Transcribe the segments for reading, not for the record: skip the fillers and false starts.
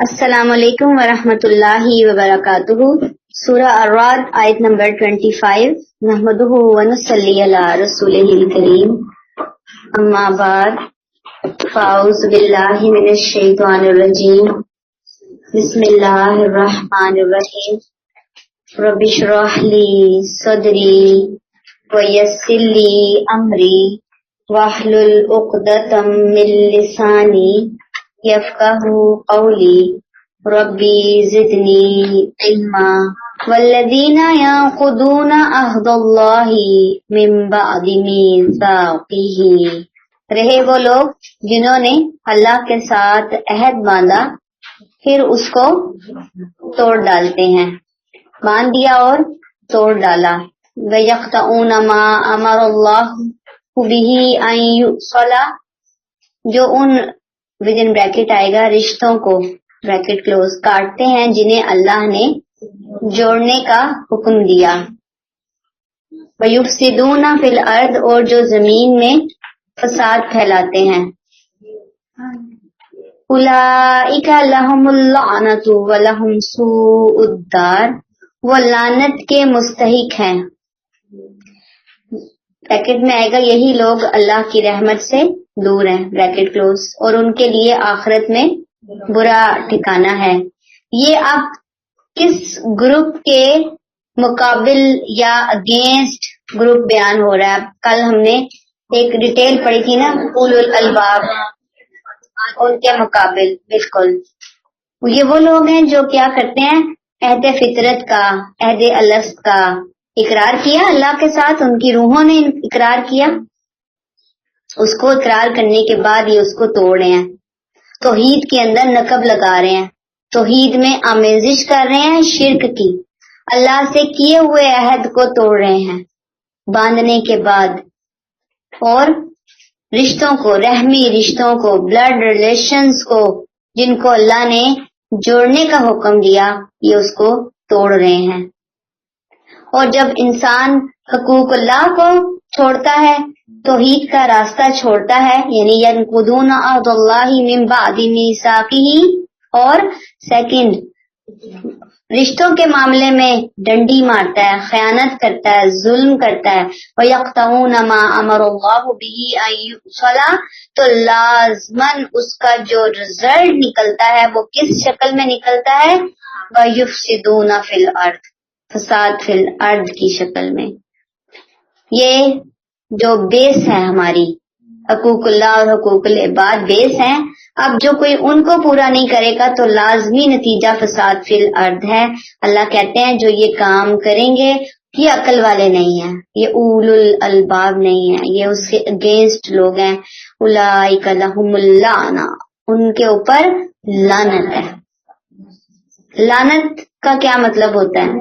السلام علیکم ورحمۃ اللہ وبرکاتہ۔ سورہ الرعد آیت نمبر 25۔ نحمدہ ونصلی علی رسولہ الکریم، اما بعد فاعوذ باللہ من الشیطان الرجیم، بسم اللہ الرحمن الرحیم۔ رب اشرح لی صدری ویسر لی امری واحلل عقدۃ من لسانی یفقہوا قولی ربی زدنی علما۔ والذین ینقضون عہد اللہ من بعد میثاقہ، رہے وہ لوگ جنہوں نے اللہ کے ساتھ عہد باندھا پھر اس کو توڑ ڈالتے ہیں، باندھ دیا اور توڑ ڈالا۔ وَيَقْطَعُونَ مَا أَمَرَ اللَّهُ بِهِ أَن يُوصَلَ، جو ان ودن بریکٹ آئے گا رشتوں کو بریکٹ کلوز کاٹتے ہیں جنہیں اللہ نے جوڑنے کا حکم دیا۔ وَيُفْسِدُونَ فِي الْأَرْضِ، اور جو زمین میں فساد پھیلاتے ہیں۔ أُولَئِكَ لَهُمُ اللَّعْنَةُ وَلَهُمْ سُوءُ الدَّارِ، وہ لعنت کے مستحق ہیں۔ بریکٹ میں آئے گا یہی لوگ اللہ کی رحمت سے دور ہیں، بریکٹ کلوز، اور ان کے لیے آخرت میں برا ٹھکانہ ہے۔ یہ اب کس گروپ کے مقابل یا اگینسٹ گروپ بیان ہو رہا ہے؟ کل ہم نے ایک ڈیٹیل پڑھی تھی نا، اولو الالباب، ان کے مقابل بالکل یہ وہ لوگ ہیں جو کیا کرتے ہیں، عہد فطرت کا، عہد الست کا اقرار کیا اللہ کے ساتھ، ان کی روحوں نے اقرار کیا، اس کو اقرار کرنے کے بعد یہ اس کو توڑ رہے ہیں، توحید کے اندر نقب لگا رہے ہیں، توحید میں آمیزش کر رہے ہیں شرک کی، اللہ سے کیے ہوئے عہد کو توڑ رہے ہیں باندھنے کے بعد، اور رشتوں کو، رحمی رشتوں کو، بلڈ ریلیشنز کو جن کو اللہ نے جوڑنے کا حکم دیا، یہ اس کو توڑ رہے ہیں۔ اور جب انسان حقوق اللہ کو چھوڑتا ہے، توحید کا راستہ چھوڑتا ہے، یعنی ینقضون عہد اللہ من بعد میثاقہ، اور سیکنڈ رشتوں کے معاملے میں ڈنڈی مارتا ہے، خیانت کرتا ہے، ظلم کرتا ہے، وَيَقْطَعُونَ مَا أَمَرَ اللَّهُ بِهِ أَن يُوصَلَ، تو لازماً اس کا جو رزلٹ نکلتا ہے وہ کس شکل میں نکلتا ہے؟ وَيُفْسِدُونَ فِي الْأَرْضِ، فساد فی الارض کی شکل میں۔ یہ جو بیس ہے ہماری، حقوق اللہ اور حقوق العباد بیس ہیں، اب جو کوئی ان کو پورا نہیں کرے گا تو لازمی نتیجہ فساد فی الارض ہے۔ اللہ کہتے ہیں جو یہ کام کریں گے یہ عقل والے نہیں ہیں، یہ اولو الالباب نہیں ہیں، یہ اس کے اگینسٹ لوگ ہیں۔ اولئک لہم اللعنہ، ان کے اوپر لعنت ہے۔ لعنت کا کیا مطلب ہوتا ہے؟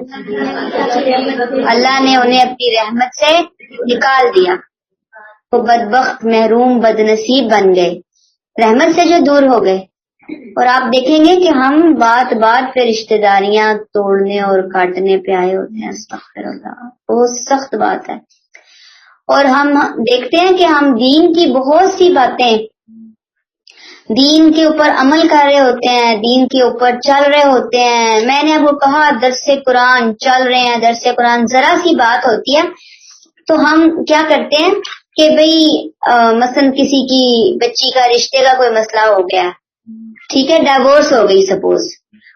اللہ نے انہیں اپنی رحمت سے نکال دیا، وہ بدبخت، محروم، بدنصیب بن گئے، رحمت سے جو دور ہو گئے۔ اور آپ دیکھیں گے کہ ہم بات پہ رشتہ داریاں توڑنے اور کاٹنے پہ آئے ہوتے ہیں، استغفر اللہ، بہت سخت بات ہے۔ اور ہم دیکھتے ہیں کہ ہم دین کی بہت سی باتیں، دین کے اوپر عمل کر رہے ہوتے ہیں، دین کے اوپر چل رہے ہوتے ہیں۔ میں نے اب وہ کہا درس قرآن چل رہے ہیں، درس قرآن ذرا سی بات ہوتی ہے تو ہم کیا کرتے ہیں کہ بھئی مثلا کسی کی بچی کا رشتے کا کوئی مسئلہ ہو گیا، ٹھیک ہے، ڈائیورس ہو گئی سپوز،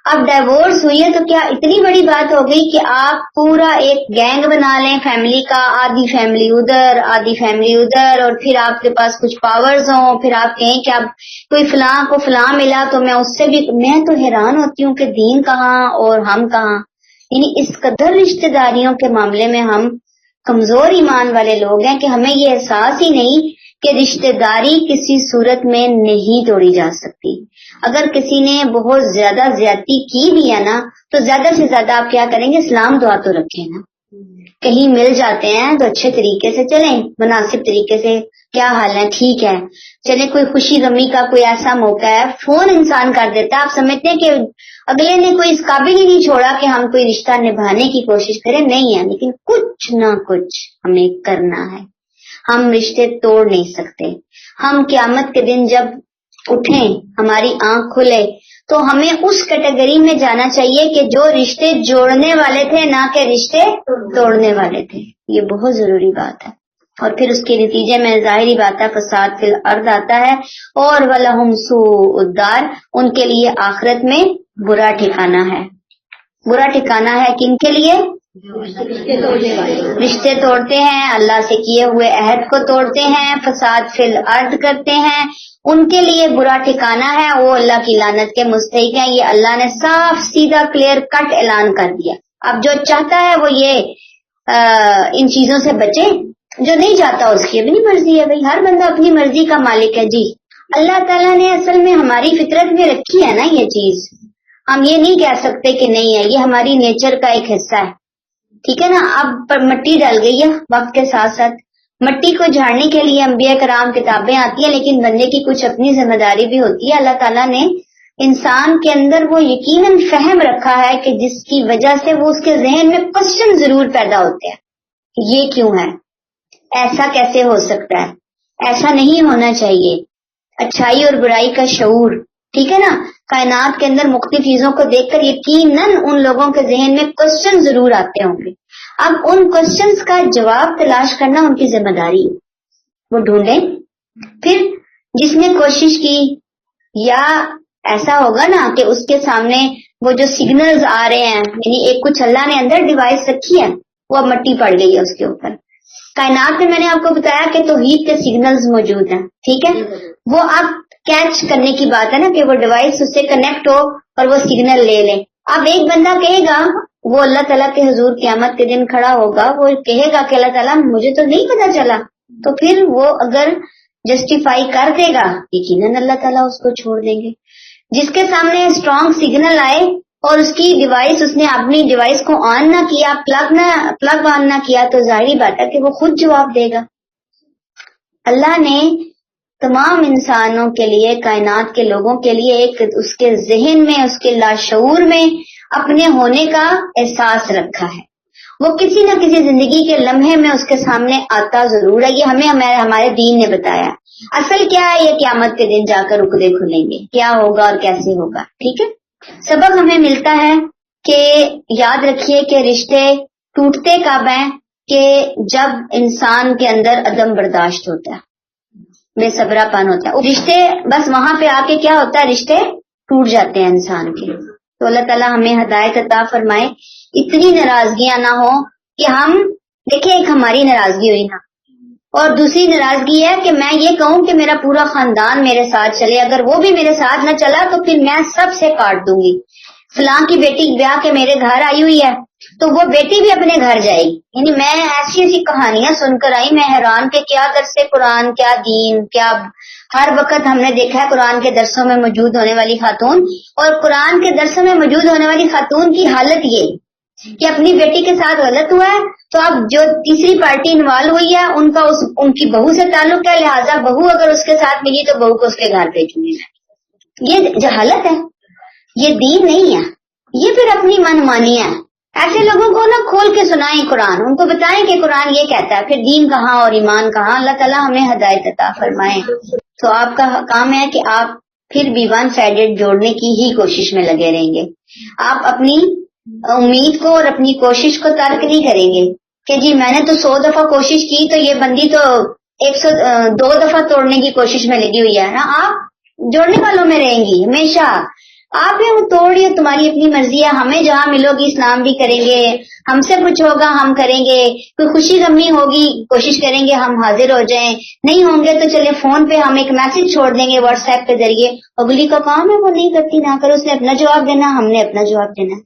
اب ڈائیورس ہوئی ہے تو کیا اتنی بڑی بات ہو گئی کہ آپ پورا ایک گینگ بنا لیں فیملی کا، آدھی فیملی ادھر آدھی فیملی ادھر، اور پھر آپ کے پاس کچھ پاورز ہوں، پھر آپ کہیں کہ اب کوئی فلاں کو فلاں ملا تو میں اس سے بھی، میں تو حیران ہوتی ہوں کہ دین کہاں اور ہم کہاں۔ یعنی اس قدر رشتہ داریوں کے معاملے میں ہم کمزور ایمان والے لوگ ہیں کہ ہمیں یہ احساس ہی نہیں کہ رشتہ داری کسی صورت میں نہیں توڑی جا سکتی۔ اگر کسی نے بہت زیادہ زیادتی کی بھی ہے نا تو زیادہ سے زیادہ آپ کیا کریں گے؟ اسلام دعا تو رکھیں نا، کہیں مل جاتے ہیں تو اچھے طریقے سے چلیں، مناسب طریقے سے، کیا حال ہے، ٹھیک ہے، چلے، کوئی خوشی غمی کا کوئی ایسا موقع ہے، فون انسان کر دیتا ہے، آپ سمجھتے ہیں کہ اگلے نے کوئی اس قابل ہی نہیں چھوڑا کہ ہم کوئی رشتہ نبھانے کی کوشش کریں، نہیں ہے، لیکن کچھ نہ کچھ ہمیں کرنا ہے، ہم رشتے توڑ نہیں سکتے۔ ہم قیامت کے دن جب اٹھیں، ہماری آنکھ کھلے تو ہمیں اس کیٹیگری میں جانا چاہیے کہ جو رشتے جوڑنے والے تھے نہ کہ رشتے توڑنے والے تھے. یہ بہت ضروری بات ہے. اور پھر اس کے نتیجے میں ظاہری بات ہے فساد فی الارض آتا ہے. اور وَلَهُمْ سُوءُ الدَّارِ، ان کے لیے آخرت میں برا ٹھکانہ ہے. برا ٹھکانہ ہے کن کے لیے؟ رشتے توڑتے ہیں، اللہ سے کیے ہوئے عہد کو توڑتے ہیں، فساد فی الارض کرتے ہیں، ان کے لیے برا ٹھکانہ ہے. وہ اللہ کی لعنت کے مستحق ہیں. یہ اللہ نے صاف سیدھا کلیئر کٹ اعلان کر دیا. اب جو چاہتا ہے وہ یہ ان چیزوں سے بچے، جو نہیں چاہتا اس کی اپنی مرضی ہے. بھائی ہر بندہ اپنی مرضی کا مالک ہے. جی اللہ تعالیٰ نے اصل میں ہماری فطرت میں رکھی ہے نا یہ چیز. ہم یہ نہیں کہہ سکتے کہ نہیں ہے، یہ ہماری نیچر کا ایک حصہ ہے. ٹھیک ہے نا. اب مٹی ڈل گئی ہے وقت کے ساتھ ساتھ. مٹی کو جھاڑنے کے لیے انبیاء کرام کتابیں آتی ہیں، لیکن بندے کی کچھ اپنی ذمہ داری بھی ہوتی ہے. اللہ تعالیٰ نے انسان کے اندر وہ یقیناً فہم رکھا ہے کہ جس کی وجہ سے وہ اس کے ذہن میں کوشچن ضرور پیدا ہوتے ہیں. یہ کیوں ہے؟ ایسا کیسے ہو سکتا ہے؟ ایسا نہیں ہونا چاہیے. اچھائی اور برائی کا شعور، ٹھیک ہے نا. کائنات کے اندر مختلف چیزوں کو دیکھ کر یقیناً ان لوگوں کے ذہن میں کوشچن ضرور آتے ہوں گے. اب ان کوشچنز کا جواب تلاش کرنا ان کی ذمہ داری ہے. وہ ڈھونڈیں. پھر جس نے کوشش کی، یا ایسا ہوگا نا کہ اس کے سامنے وہ جو سگنلز آ رہے ہیں، یعنی ایک کچھ اللہ نے اندر ڈیوائس رکھی ہے، وہ اب مٹی پڑ گئی ہے اس کے اوپر. کائنات میں نے آپ کو بتایا کہ توحید کے سگنلز موجود ہیں. ٹھیک ہے. وہ اب کیچ کرنے کی بات ہے نا کہ وہ ڈیوائس اس سے کنیکٹ ہو اور وہ سگنل لے لیں. اب ایک بندہ کہے گا، وہ اللہ تعالیٰ کے حضور قیامت کے دن کھڑا ہوگا، وہ کہے گا کہ اللہ تعالیٰ مجھے تو نہیں پتا چلا. تو پھر وہ اگر جسٹیفائی کر دے گا، یقیناً اللہ تعالیٰ اس کو چھوڑ دیں گے. جس کے سامنے اسٹرانگ سگنل آئے اور اس کی ڈیوائس، اس نے اپنی ڈیوائس کو آن نہ کیا، پلگ آن نہ کیا، تو ظاہری بات ہے کہ وہ خود جواب دے گا. اللہ نے تمام انسانوں کے لیے، کائنات کے لوگوں کے لیے ایک اس کے ذہن میں، اس کے لاشعور میں اپنے ہونے کا احساس رکھا ہے. وہ کسی نہ کسی زندگی کے لمحے میں اس کے سامنے آتا ضرور ہے. یہ ہمیں ہمارے دین نے بتایا. اصل کیا ہے؟ یہ قیامت کے دن جا کر عقدے کھلیں گے، کیا ہوگا اور کیسے ہوگا. ٹھیک ہے. سبق ہمیں ملتا ہے کہ یاد رکھیے کہ رشتے ٹوٹتے کب ہیں؟ کہ جب انسان کے اندر عدم برداشت ہوتا ہے، بے صبرا پن ہوتا ہے. رشتے بس وہاں پہ آ کے کیا ہوتا ہے؟ رشتے ٹوٹ جاتے ہیں انسان کے. تو اللہ تعالیٰ ہمیں ہدایت عطا فرمائے. اتنی ناراضگیاں نہ ہو کہ ہم دیکھیں، ایک ہماری ناراضگی ہوئی نا، اور دوسری ناراضگی ہے کہ میں یہ کہوں کہ میرا پورا خاندان میرے ساتھ چلے، اگر وہ بھی میرے ساتھ نہ چلا تو پھر میں سب سے کاٹ دوں گی. فلاں کی بیٹی بیاہ کے میرے گھر آئی ہوئی ہے تو وہ بیٹی بھی اپنے گھر جائے گی. یعنی میں ایسی کہانیاں سن کر آئی، میں حیران کہ کیا درس قرآن، کیا دین، کیا ہر وقت ہم نے دیکھا ہے قرآن کے درسوں میں موجود ہونے والی خاتون، اور قرآن کے درسوں میں موجود ہونے والی خاتون کی حالت یہ کہ اپنی بیٹی کے ساتھ غلط ہوا ہے تو اب جو تیسری پارٹی انوالو ہوئی ہے ان کی بہو سے تعلق ہے، لہٰذا بہو اگر اس کے ساتھ ملی تو بہو کو اس کے گھر بھیجوں گی. یہ جہالت ہے، یہ دین نہیں ہے، یہ پھر اپنی من مانی ہے. ایسے لوگوں کو نا کھول کے سنائیں قرآن، ان کو بتائیں کہ قرآن یہ کہتا ہے، پھر دین کہاں اور ایمان کہاں. اللہ تعالیٰ ہمیں ہدایت عطا فرمائے. تو آپ کا کام ہے کہ آپ پھر بھی ون سائیڈڈ جوڑنے کی ہی کوشش میں لگے رہیں گے. آپ اپنی امید کو اور اپنی کوشش کو ترک نہیں کریں گے کہ جی میں نے تو 100 دفعہ کوشش کی تو یہ بندی تو 102 دفعہ توڑنے کی کوشش میں لگی ہوئی ہے نا. آپ جوڑنے والوں میں رہیں گی ہمیشہ. آپ وہ توڑیے، تمہاری اپنی مرضی ہے. ہمیں جہاں ملو گی اسلام بھی کریں گے، ہم سے کچھ ہوگا ہم کریں گے، کوئی خوشی غمی ہوگی کوشش کریں گے ہم حاضر ہو جائیں، نہیں ہوں گے تو چلے فون پہ ہم ایک میسج چھوڑ دیں گے واٹس ایپ کے ذریعے. اگلی کا کام ہے وہ نہیں کرتی نہ کرو، اس نے اپنا جواب دینا، ہم نے اپنا جواب دینا.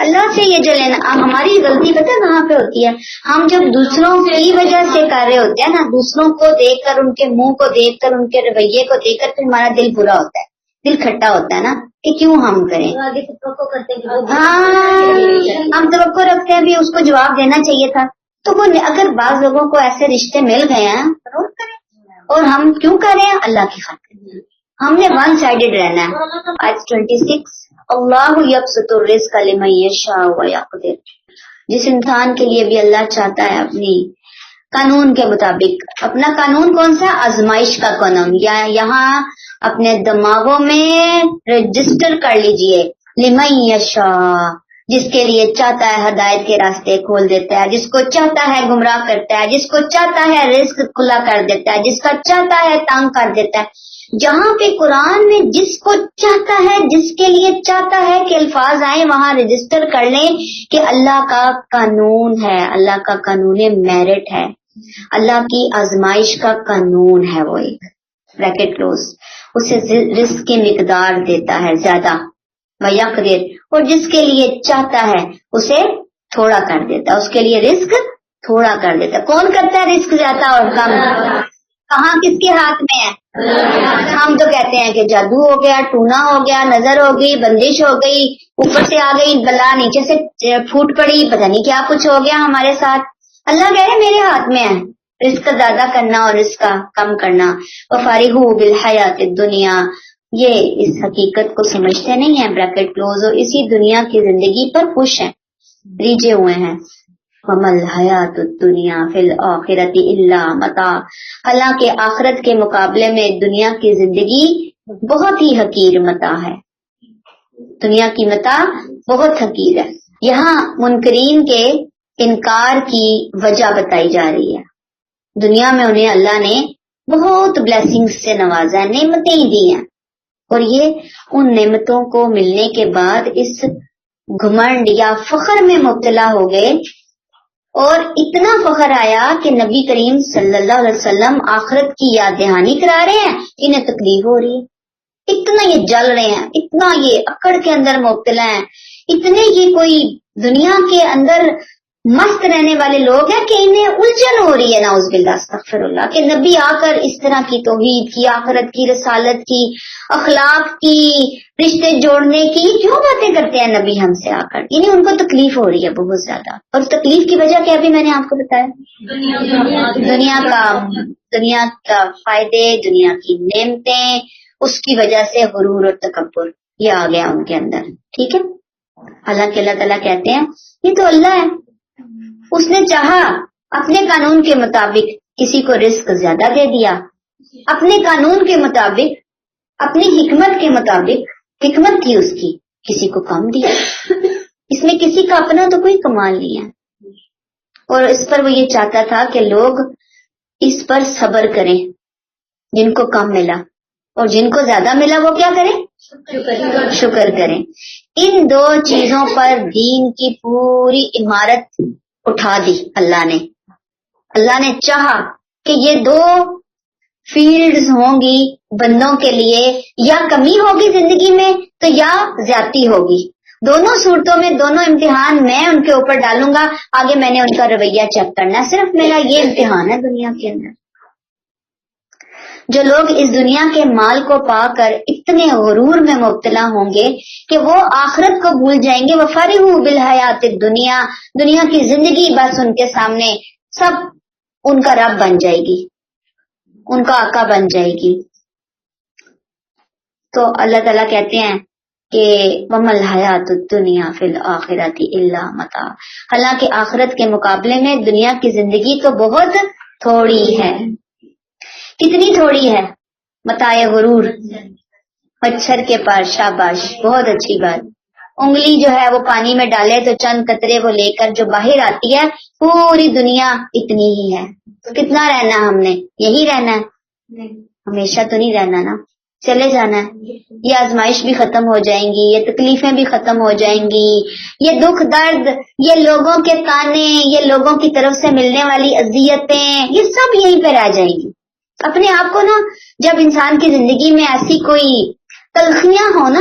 اللہ سے یہ جو لینا. ہماری غلطی پتہ کہاں پہ ہوتی ہے؟ ہم جب دوسروں کی وجہ سے کر رہے ہوتے ہیں نا، دوسروں کو دیکھ کر، ان کے منہ کو دیکھ کر، ان کے رویے کو دیکھ کر پھر ہمارا دل برا ہوتا ہے، دل کھٹا ہوتا ہے نا کہ کیوں ہم کریں. ہاں ہم توقع رکھتے ہیں بھی اس کو جواب دینا چاہیے تھا. تو وہ اگر بعض لوگوں کو ایسے رشتے مل گئے ہیں ضرور کریں. اور ہم کیوں کریں؟ اللہ کی خاطر. ہم نے ون سائیڈڈ رہنا ہے. آیت 26 اللہ یبسط الرزق لمن یشاء ویقدر. جس انسان کے لیے بھی اللہ چاہتا ہے اپنی قانون کے مطابق. اپنا قانون کون سا؟ آزمائش کا قانون. یہاں اپنے دماغوں میں رجسٹر کر لیجئے. لمن یشاء، جس کے لیے چاہتا ہے ہدایت کے راستے کھول دیتا ہے، جس کو چاہتا ہے گمراہ کرتا ہے، جس کو چاہتا ہے رزق کھلا کر دیتا ہے، جس کا چاہتا ہے تنگ کر دیتا ہے. جہاں پہ قرآن میں جس کو چاہتا ہے، جس کے لیے چاہتا ہے کہ الفاظ آئیں، وہاں رجسٹر کر لیں کہ اللہ کا قانون ہے، اللہ کا قانون میرٹ ہے، اللہ کی آزمائش کا قانون ہے. وہ ایک بریکٹ کلوز، اسے رزق کی مقدار دیتا ہے زیادہ، وَيَقْدِرْ، اور جس کے لیے چاہتا ہے اسے تھوڑا کر دیتا ہے، اس کے لیے رزق تھوڑا کر دیتا ہے. کون کرتا ہے رزق زیادہ اور کم؟ کہاں کس کے ہاتھ میں ہے؟ ہم تو کہتے ہیں کہ جادو ہو گیا، ٹونا ہو گیا، نظر ہو گئی، بندش ہو گئی، اوپر سے آ گئی بلا، نیچے سے پھوٹ پڑی، پتہ نہیں کیا کچھ ہو گیا ہمارے ساتھ. اللہ کہہ رہے میرے ہاتھ میں ہے رزق زیادہ کرنا اور رزق کم کرنا. وَفَرِحُوا بِالْحَيَاةِ الدُّنْيَا، یہ اس حقیقت کو سمجھتے نہیں ہیں بریکٹ کلوز، اور اسی دنیا کی زندگی پر خوش ہیں، ریجھے ہوئے ہیں. وَمَا الْحَيَاةُ الدُّنْيَا فِي الْآخِرَةِ إِلَّا مَتَاعٌ، حالانکہ آخرت کے مقابلے میں دنیا کی زندگی بہت ہی حقیر متاع ہے. دنیا کی متاع بہت حقیر ہے. یہاں منکرین کے انکار کی وجہ بتائی جا رہی ہے. دنیا میں انہیں اللہ نے بہت بلیسنگ سے نوازا ہے، نعمتیں دی ہیں، اور یہ ان نعمتوں کو ملنے کے بعد اس گھمنڈ یا فخر میں مبتلا ہو گئے، اور اتنا فخر آیا کہ نبی کریم صلی اللہ علیہ وسلم آخرت کی یاد دہانی کرا رہے ہیں، انہیں تکلیف ہو رہی ہے، اتنا یہ جل رہے ہیں، اتنا یہ اکڑ کے اندر مبتلا ہیں، اتنے یہ کوئی دنیا کے اندر مست رہنے والے لوگ ہیں کہ انہیں الجھن ہو رہی ہے، نعوذ باللہ استغفر اللہ، کہ نبی آ کر اس طرح کی توحید کی، آخرت کی، رسالت کی، اخلاق کی، رشتے جوڑنے کی کیوں باتیں کرتے ہیں نبی ہم سے آ کر. یعنی ان کو تکلیف ہو رہی ہے بہت زیادہ. اور تکلیف کی وجہ کیا بھی میں نے آپ کو بتایا، دنیا کا فائدے، دنیا کی نعمتیں، اس کی وجہ سے غرور اور تکبر یہ آ گیا ان کے اندر. ٹھیک ہے، حالانکہ اللہ تعالیٰ کہتے ہیں یہ تو اللہ ہے، اس نے چاہا اپنے قانون کے مطابق کسی کو رزق زیادہ دے دیا، اپنے قانون کے مطابق، اپنی حکمت کے مطابق، حکمت تھی اس کی، کسی کو کم دیا. اس میں کسی کا اپنا تو کوئی کمال نہیں ہے. اور اس پر وہ یہ چاہتا تھا کہ لوگ اس پر صبر کریں، جن کو کم ملا، اور جن کو زیادہ ملا وہ کیا کریں؟ شکر کریں. ان دو چیزوں پر دین کی پوری عمارت اٹھا دی اللہ نے. اللہ نے چاہا کہ یہ دو فیلڈز ہوں گی بندوں کے لیے، یا کمی ہوگی زندگی میں تو یا زیادتی ہوگی. دونوں صورتوں میں دونوں امتحان میں ان کے اوپر ڈالوں گا، آگے میں نے ان کا رویہ چیک کرنا. صرف میرا یہ امتحان ہے دنیا کے اندر. جو لوگ اس دنیا کے مال کو پا کر اتنے غرور میں مبتلا ہوں گے کہ وہ آخرت کو بھول جائیں گے. وَفَرِحُوا بِالْحَيَاةِ الدُّنْيَا، دنیا کی زندگی بس ان کے سامنے سب ان کا رب بن جائے گی، ان کا آقا بن جائے گی. تو اللہ تعالیٰ کہتے ہیں کہ وَمَا الْحَيَاةُ الدُّنْيَا فِي الْآخِرَةِ إِلَّا مَتَاعٌ، حالانکہ آخرت کے مقابلے میں دنیا کی زندگی تو بہت تھوڑی ہے. کتنی تھوڑی ہے؟ متاع غرور، مچھر کے پاس شاباش، بہت اچھی بات. انگلی جو ہے وہ پانی میں ڈالے تو چند قطرے وہ لے کر جو باہر آتی ہے، پوری دنیا اتنی ہی ہے. کتنا رہنا ہم نے؟ یہی رہنا ہے، ہمیشہ تو نہیں رہنا نا، چلے جانا ہے. یہ آزمائش بھی ختم ہو جائیں گی، یہ تکلیفیں بھی ختم ہو جائیں گی، یہ دکھ درد، یہ لوگوں کے تانے، یہ لوگوں کی طرف سے ملنے والی اذیتیں، یہ سب یہیں پہ رہ جائیں گی. اپنے آپ کو نا، جب انسان کی زندگی میں ایسی کوئی تلخیاں ہو نا،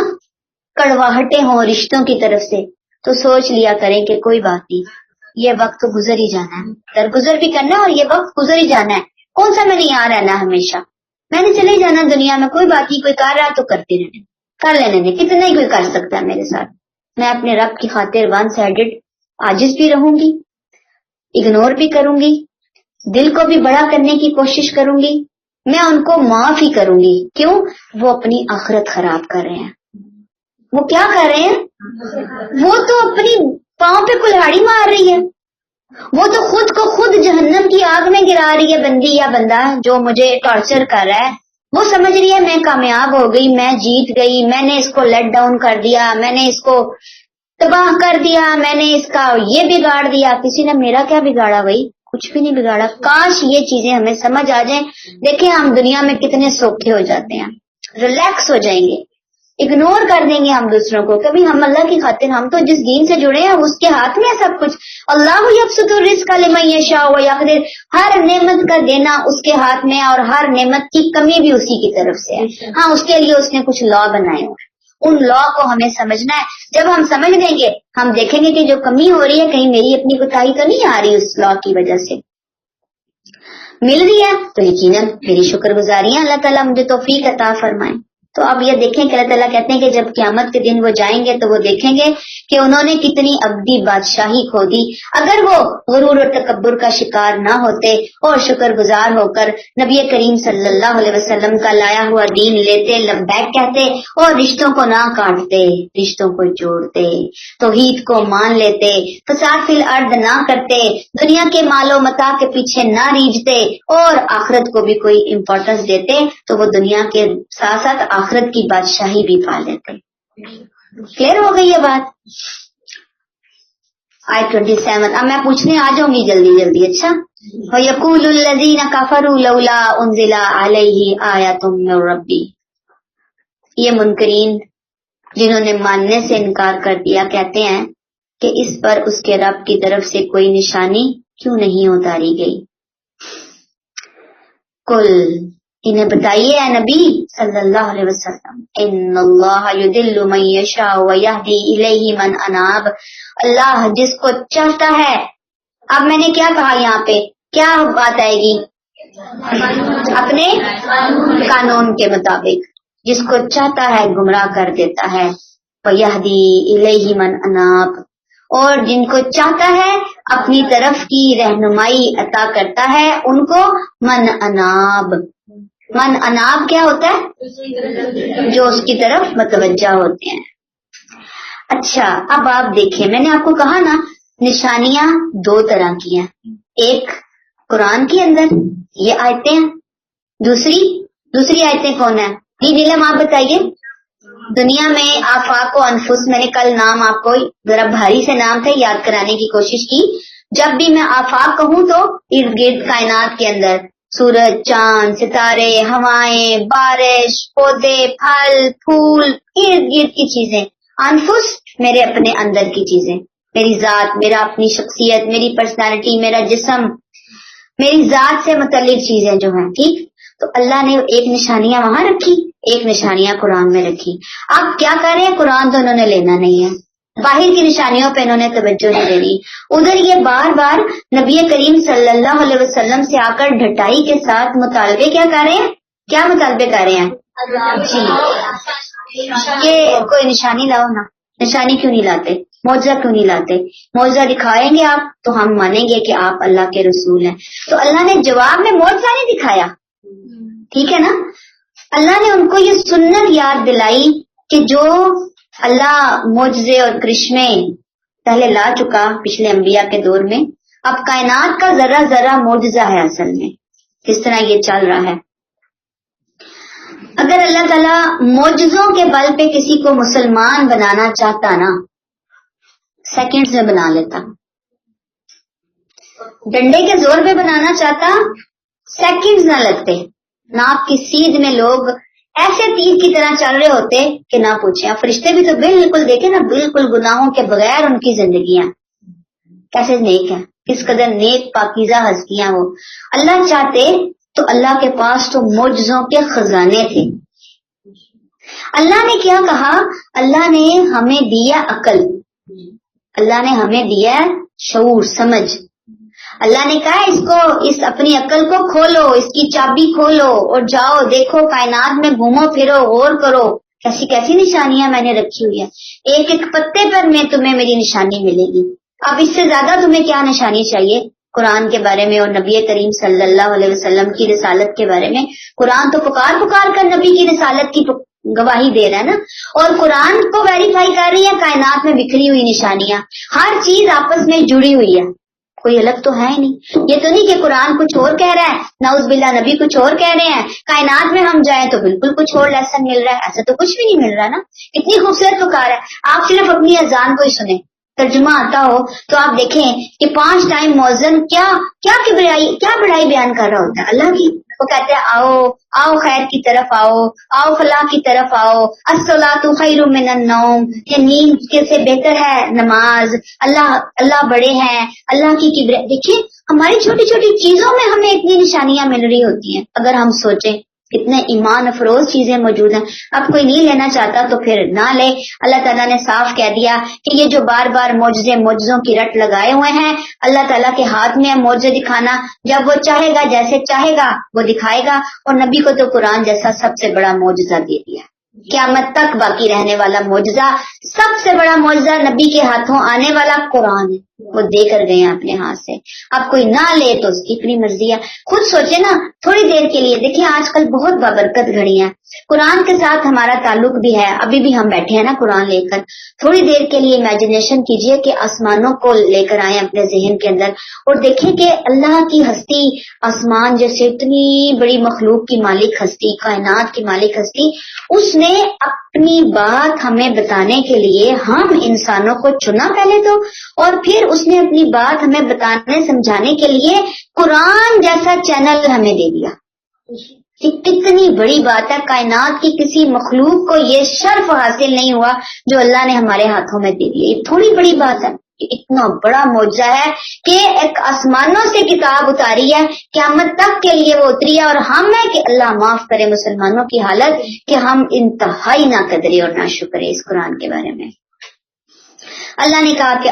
کڑواہٹیں ہوں رشتوں کی طرف سے، تو سوچ لیا کریں کہ کوئی بات نہیں، یہ وقت تو گزر ہی جانا ہے، درگزر بھی کرنا ہے اور یہ وقت گزر ہی جانا ہے. کون سا میں نے یہاں رہنا ہمیشہ، میں نے چلے جانا دنیا میں. کوئی بات نہیں، کوئی کر رہا تو کرتے رہنے، کر لینے دیں، کتنا ہی کوئی کر سکتا ہے میرے ساتھ. میں اپنے رب کی خاطر ون سائیڈڈ عاجز بھی رہوں گی، اگنور بھی کروں گی، دل کو بھی بڑا کرنے کی کوشش کروں گی، میں ان کو معاف ہی کروں گی. کیوں؟ وہ اپنی آخرت خراب کر رہے ہیں. وہ کیا کر رہے ہیں؟ وہ تو اپنی پاؤں پہ کلہاڑی مار رہی ہے. وہ تو خود کو خود جہنم کی آگ میں گرا رہی ہے بندی یا بندہ جو مجھے ٹارچر کر رہا ہے. وہ سمجھ رہی ہے میں کامیاب ہو گئی, میں جیت گئی, میں نے اس کو لیٹ ڈاؤن کر دیا, میں نے اس کو تباہ کر دیا, میں نے اس کا یہ بگاڑ دیا. کسی نے میرا کیا بگاڑا بھائی؟ کچھ بھی نہیں بگاڑا. کاش یہ چیزیں ہمیں سمجھ آ جائیں. دیکھیں ہم دنیا میں کتنے سوکھے ہو جاتے ہیں, ریلیکس ہو جائیں گے, اگنور کر دیں گے ہم دوسروں کو. کبھی ہم اللہ کی خاطر, ہم تو جس دین سے جڑے ہیں اس کے ہاتھ میں ہے سب کچھ. اللہ یبسط الرزق لمن یشاء ویقدر, ہر نعمت کا دینا اس کے ہاتھ میں, اور ہر نعمت کی کمی بھی اسی کی طرف سے ہے. ہاں اس کے لیے اس نے کچھ لا بنائے ہوئے, ان لا کو ہمیں سمجھنا ہے. جب ہم سمجھ لیں گے ہم دیکھیں گے کہ جو کمی ہو رہی ہے کہیں میری اپنی کوتاہی تو نہیں آ رہی, اس لا کی وجہ سے مل رہی ہے تو یقیناً میری شکر گزاری ہے. اللہ تعالیٰ مجھے توفیق عطا فرمائے. تو اب یہ دیکھیں کہ اللہ تعالیٰ کہتے ہیں کہ جب قیامت کے دن وہ جائیں گے تو وہ دیکھیں گے کہ انہوں نے کتنی ابدی بادشاہی کھو دی. اگر وہ غرور اور تکبر کا شکار نہ ہوتے اور شکر گزار ہو کر نبی کریم صلی اللہ علیہ وسلم کا لایا ہوا دین لیتے, لبیک کہتے اور رشتوں کو نہ کاٹتے, رشتوں کو جوڑتے, توحید کو مان لیتے, فساد فی الارض نہ کرتے, دنیا کے مال و متاع کے پیچھے نہ ریجھتے اور آخرت کو بھی کوئی امپورٹنس دیتے, تو وہ دنیا کے ساتھ ساتھ آخرت کی بادشاہی بھی پا لیتے. کلیئر ہو گئی یہ بات؟ آیت 27. اب میں پوچھنے آ جاؤں گی جلدی جلدی. اچھا, وَيَقُولُ الَّذِينَ كَفَرُوا لَوْلَا أُنزِلَ عَلَيْهِ آيَةٌ مِّن رَّبِّهِ. یہ منکرین جنہوں نے ماننے سے انکار کر دیا کہتے ہیں کہ اس پر اس کے رب کی طرف سے کوئی نشانی کیوں نہیں اتاری گئی. کل انہیں بتائیے اے نبی صلی اللہ علیہ وسلم, ان اللہ یضل من یشاء ویہدی الیہ من اناب. اللہ جس کو چاہتا ہے, اب میں نے کیا کہا یہاں پہ, کیا بات آئے گی؟ اپنے قانون کے مطابق جس کو چاہتا ہے گمراہ کر دیتا ہے. ویہدی الیہ من اناب, اور جن کو چاہتا ہے اپنی طرف کی رہنمائی عطا کرتا ہے ان کو من اناب. من اناب کیا ہوتا ہے؟ جو اس کی طرف متوجہ ہوتے ہیں. اچھا اب آپ دیکھیں, میں نے آپ کو کہا نا نشانیاں دو طرح کی ہیں. ایک قرآن کے اندر یہ آیتیں ہیں, دوسری آیتیں کون ہیں؟ جی نیلم آپ بتائیے. دنیا میں آفاق و انفس, میں نے کل نام آپ کو ذرا بھاری سے نام تھے یاد کرانے کی کوشش کی. جب بھی میں آفاق کہوں تو ارد گرد کائنات کے اندر سورج, چاند, ستارے, ہوائیں, بارش, پودے, پھل, پھول, ارد گرد کی چیزیں. انفس میرے اپنے اندر کی چیزیں, میری ذات, میرا اپنی شخصیت, میری پرسنالٹی, میرا جسم, میری ذات سے متعلق چیزیں جو ہیں. ٹھیک, تو اللہ نے ایک نشانیاں وہاں رکھی, ایک نشانیاں قرآن میں رکھی. آپ کیا کر رہے ہیں, قرآن تو انہوں نے لینا نہیں ہے, باہر کی نشانیوں پہ انہوں نے توجہ نہیں دینی. ادھر یہ بار بار نبی کریم صلی اللہ علیہ وسلم سے آ کر ڈھٹائی کے ساتھ مطالبے کیا کر رہے ہیں, کیا مطالبے کر رہے ہیں جی کہ کوئی نشانی لاؤ نا. نشانی کیوں نہیں لاتے, معجزہ کیوں نہیں لاتے؟ معجزہ دکھائیں گے آپ تو ہم مانیں گے کہ آپ اللہ کے رسول ہیں. تو اللہ نے جواب میں معجزہ نہیں دکھایا, ٹھیک ہے نا. اللہ نے ان کو یہ سنت یاد دلائی کہ جو اللہ معجزے اور کرشمے پہلے لا چکا پچھلے انبیاء کے دور میں, اب کائنات کا ذرا ذرا معجزہ ہے اصل میں, کس طرح یہ چل رہا ہے. اگر اللہ تعالیٰ معجزوں کے بل پہ کسی کو مسلمان بنانا چاہتا نا, سیکنڈز میں بنا لیتا. ڈنڈے کے زور پہ بنانا چاہتا, سیکنڈز نہ لگتے. ناک کی سیدھ میں لوگ ایسے تیر کی طرح چل رہے ہوتے کہ نہ پوچھیں. فرشتے بھی تو بالکل دیکھیں نا, بالکل گناہوں کے بغیر ان کی زندگیاں کیسے نیک ہیں, کس قدر نیک پاکیزہ ہستیاں وہ. اللہ چاہتے تو اللہ کے پاس تو معجزوں کے خزانے تھے. اللہ نے کیا کہا, اللہ نے ہمیں دیا عقل, اللہ نے ہمیں دیا شعور, سمجھ. اللہ نے کہا اس کو, اس اپنی عقل کو کھولو, اس کی چابی کھولو اور جاؤ دیکھو کائنات میں, گھومو پھرو, غور کرو کیسی کیسی نشانیاں میں نے رکھی ہوئی ہیں. ایک ایک پتے پر میں تمہیں میری نشانی ملے گی. اب اس سے زیادہ تمہیں کیا نشانی چاہیے قرآن کے بارے میں اور نبی کریم صلی اللہ علیہ وسلم کی رسالت کے بارے میں. قرآن تو پکار پکار کر نبی کی رسالت کی گواہی دے رہا ہے نا, اور قرآن کو ویریفائی کر رہی ہے کائنات میں بکھری ہوئی نشانیاں. ہر چیز آپس میں جڑی ہوئی ہے. کوئی الگ تو ہے ہی نہیں. یہ تو نہیں کہ قرآن کچھ اور کہہ رہا ہے, نعوذ باللہ نبی کچھ اور کہہ رہے ہیں, کائنات میں ہم جائیں تو بالکل کچھ اور لیسن مل رہا ہے. ایسا تو کچھ بھی نہیں مل رہا نا. اتنی خوبصورت پکار ہے. آپ صرف اپنی اذان کو ہی سنیں, ترجمہ آتا ہو تو آپ دیکھیں کہ 5 ٹائم مؤذن کیا بڑائی بیان کر رہا ہوتا ہے اللہ کی. وہ کہتے ہیں آؤ خیر کی طرف آؤ فلاح کی طرف آؤ, الصلاۃ خیر من النوم, یہ نیند کے سے بہتر ہے نماز, اللہ بڑے ہیں, اللہ کی کبریائی. دیکھیں ہماری چھوٹی چھوٹی چیزوں میں ہمیں اتنی نشانیاں مل رہی ہوتی ہیں. اگر ہم سوچیں کتنے ایمان افروز چیزیں موجود ہیں. اب کوئی نہیں لینا چاہتا تو پھر نہ لے. اللہ تعالیٰ نے صاف کہہ دیا کہ یہ جو بار بار معجزوں کی رٹ لگائے ہوئے ہیں, اللہ تعالیٰ کے ہاتھ میں ہے معجزے دکھانا. جب وہ چاہے گا جیسے چاہے گا وہ دکھائے گا. اور نبی کو تو قرآن جیسا سب سے بڑا معجزہ دے دیا, قیامت تک باقی رہنے والا معجزہ. سب سے بڑا معجزہ نبی کے ہاتھوں آنے والا قرآن ہے, وہ دے کر گئے ہیں اپنے ہاتھ سے. اب کوئی نہ لے تو اس کی اپنی مرضی ہے. خود سوچے نا تھوڑی دیر کے لیے, دیکھیں آج کل بہت بابرکت گھڑی ہیں, قرآن کے ساتھ ہمارا تعلق بھی ہے. ابھی بھی ہم بیٹھے ہیں نا قرآن لے کر. تھوڑی دیر کے لیے امیجنیشن کیجئے کہ آسمانوں کو لے کر آئیں اپنے ذہن کے اندر اور دیکھیں کہ اللہ کی ہستی, آسمان جیسے اتنی بڑی مخلوق کی مالک ہستی, کائنات کی مالک ہستی, اس نے اپنی بات ہمیں بتانے کے لیے ہم انسانوں کو چنا پہلے تو, اور پھر اس نے اپنی بات ہمیں بتانے سمجھانے کے لیے قرآن جیسا چینل ہمیں دے دیا. کتنی بڑی بات ہے. کائنات کی کسی مخلوق کو یہ شرف حاصل نہیں ہوا جو اللہ نے ہمارے ہاتھوں میں دے دیا. یہ تھوڑی بڑی بات ہے, اتنا بڑا معجزہ ہے کہ ایک آسمانوں سے کتاب اتاری ہے, قیامت تک کے لیے وہ اتری ہے. اور ہم ہے کہ اللہ معاف کرے مسلمانوں کی حالت کہ ہم انتہائی نہ قدرے اور نہ شکرے اس قرآن کے بارے میں. اللہ نے کہا کہ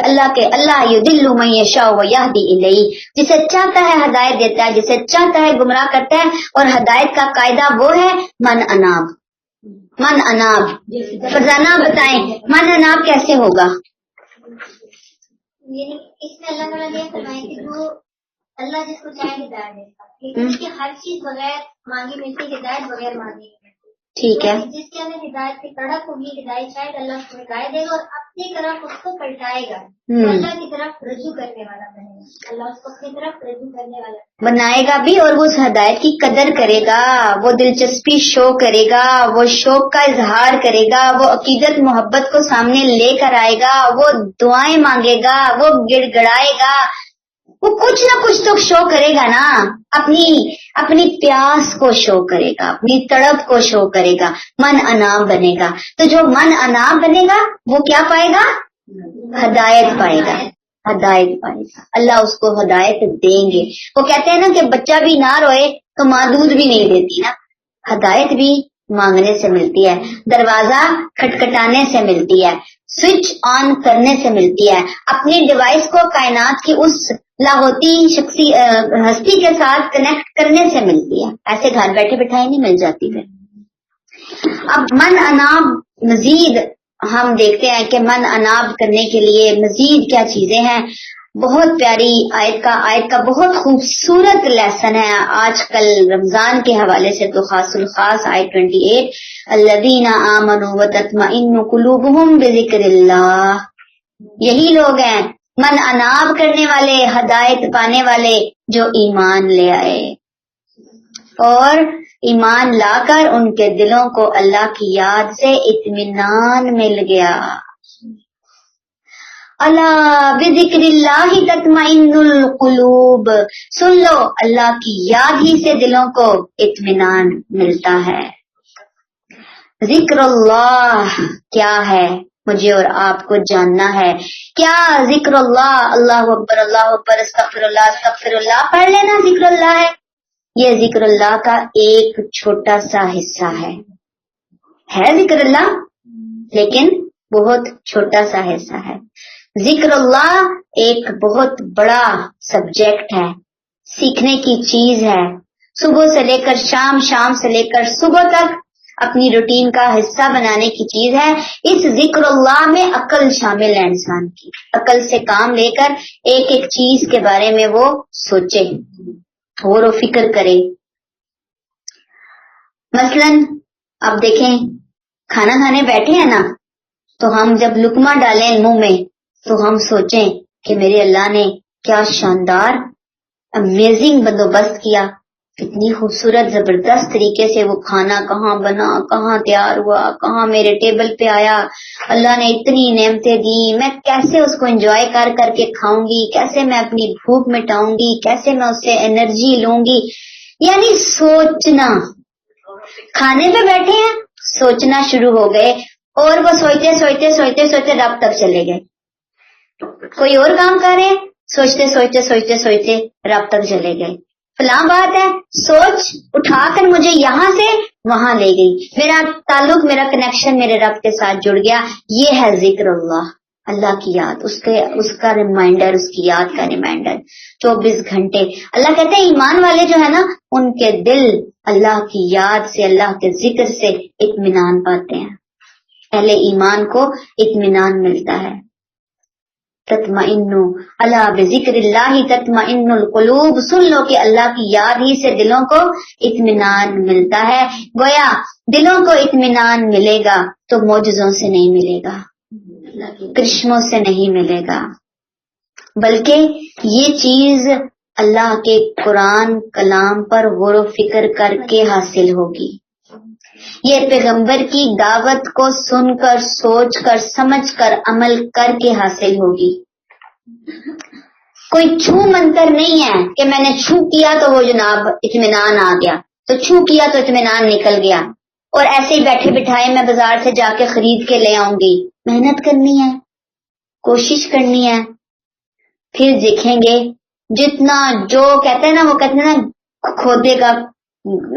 اللہ یضل من یشاء ویہدی الیہ, جسے چاہتا ہے ہدایت دیتا ہے, جسے چاہتا ہے گمراہ کرتا ہے. اور ہدایت کا قاعدہ وہ ہے من اناب. فضانہ بتائیں من اناب کیسے ہوگا؟ یعنی اس میں اللہ تعالیٰ نے فرمایا کہ جو اللہ جس کو چاہے ہدایت دیتا, لیکن اس کی ہر چیز بغیر مانگی ملتی, ہدایت بغیر مانگی ملتی. ٹھیک ہے, جس کے اندر ہدایت کی تڑپ ہوگی, ہدایت شاید اللہ اس کو ہدایت دے گا اور اپنی طرف اس کو پلٹائے گا, تو اللہ کی طرف رجوع کرنے والا بنے گا. اللہ اس کو اپنی طرف رجوع کرنے والا بنائے گا بھی, اور وہ اس ہدایت کی قدر کرے گا, وہ دلچسپی شو کرے گا, وہ شوق کا اظہار کرے گا, وہ عقیدت محبت کو سامنے لے کر آئے گا, وہ دعائیں مانگے گا, وہ گڑ گڑائے گا, وہ کچھ نہ کچھ تو شو کرے گا نا. اپنی پیاس کو شو کرے گا, اپنی تڑپ کو شو کرے گا, من اناب بنے گا. تو جو من اناب بنے گا وہ کیا پائے گا؟ ہدایت پائے گا. اللہ اس کو ہدایت دیں گے. وہ کہتے ہیں نا کہ بچہ بھی نہ روئے تو ماں دودھ بھی نہیں دیتی نا. ہدایت بھی مانگنے سے ملتی ہے, دروازہ کھٹکھٹانے سے ملتی ہے, سوئچ آن کرنے سے ملتی ہے, اپنی ڈیوائس کو کائنات کی اس لاہوتی شخصی ہستی کے ساتھ کنیکٹ کرنے سے ملتی ہے. ایسے گھر بیٹھے بٹھائے نہیں مل جاتی. پھر اب من اناب مزید ہم دیکھتے ہیں کہ من اناب کرنے کے لیے مزید کیا چیزیں ہیں. بہت پیاری آیت کا بہت خوبصورت لیسن ہے آج کل رمضان کے حوالے سے. تو خاص الخاص آیت 28, الذین آمنوا وتطمئن قلوبہم بذکر اللہ. یہی لوگ ہیں من اناب کرنے والے, ہدایت پانے والے, جو ایمان لے آئے, اور ایمان لا کر ان کے دلوں کو اللہ کی یاد سے اطمینان مل گیا. الا بذکر اللہ تطمئن القلوب, سن لو اللہ کی یاد ہی سے دلوں کو اطمینان ملتا ہے. ذکر اللہ کیا ہے مجھے اور آپ کو جاننا ہے. کیا ذکر اللہ؟ اللہ اکبر استغفر اللہ پڑھ لینا ذکر اللہ ہے. یہ ذکر اللہ کا ایک چھوٹا سا حصہ ہے ذکر اللہ, لیکن بہت چھوٹا سا حصہ ہے. ذکر اللہ ایک بہت بڑا سبجیکٹ ہے, سیکھنے کی چیز ہے. صبح سے لے کر شام, شام سے لے کر صبح تک اپنی روٹین کا حصہ بنانے کی چیز ہے. اس ذکر اللہ میں عقل شامل ہے. انسان کی عقل سے کام لے کر ایک ایک چیز کے بارے میں وہ سوچے, غور و فکر کرے. مثلا اب دیکھیں کھانا کھانے بیٹھے ہیں نا, تو ہم جب لقمہ ڈالیں منہ میں تو ہم سوچیں کہ میرے اللہ نے کیا شاندار امیزنگ بندوبست کیا، کتنی خوبصورت زبردست طریقے سے وہ کھانا کہاں بنا، کہاں تیار ہوا، کہاں میرے ٹیبل پہ آیا. اللہ نے اتنی نعمتیں دی، میں کیسے اس کو انجوائے کر کے کھاؤں گی، کیسے میں اپنی بھوک مٹاؤں گی، کیسے میں اس سے انرجی لوں گی. یعنی سوچنا، کھانے پہ بیٹھے ہیں سوچنا شروع ہو گئے، اور وہ سوچتے سوچتے سوچتے سوچتے رب تک چلے گئے. کوئی اور کام کر رہے ہیں، سوچتے سوچتے سوچتے سوچتے رب تک چلے گئے. فلاں بات ہے، سوچ اٹھا کر مجھے یہاں سے وہاں لے گئی، میرا تعلق، میرا کنیکشن میرے رب کے ساتھ جڑ گیا. یہ ہے ذکر اللہ، اللہ کی یاد، اس کا ریمائنڈر، اس کی یاد کا ریمائنڈر 24 گھنٹے. اللہ کہتے ہیں ایمان والے جو ہے نا، ان کے دل اللہ کی یاد سے، اللہ کے ذکر سے اطمینان پاتے ہیں. اہل ایمان کو اطمینان ملتا ہے. تطمئن الا بذکر اللہ تطمئن القلوب، سن لو کہ اللہ کی یاد ہی سے دلوں کو اطمینان ملتا ہے. گویا دلوں کو اطمینان ملے گا تو معجزوں سے نہیں ملے گا، کرشموں سے نہیں ملے گا، بلکہ یہ چیز اللہ کے قرآن کلام پر غور و فکر کر کے حاصل ہوگی. یہ پیغمبر کی دعوت کو سن کر، سوچ کر، سمجھ کر، عمل کر کے حاصل ہوگی. کوئی چھو منتر نہیں ہے کہ میں نے چھو کیا تو وہ جناب اطمینان آ گیا، تو چھو کیا تو اطمینان نکل گیا، اور ایسے ہی بیٹھے بٹھائے میں بازار سے جا کے خرید کے لے آؤں گی. محنت کرنی ہے، کوشش کرنی ہے، پھر دیکھیں گے. جتنا جو کہتے ہیں نا، وہ کہتے ہیں نا کھودے گا،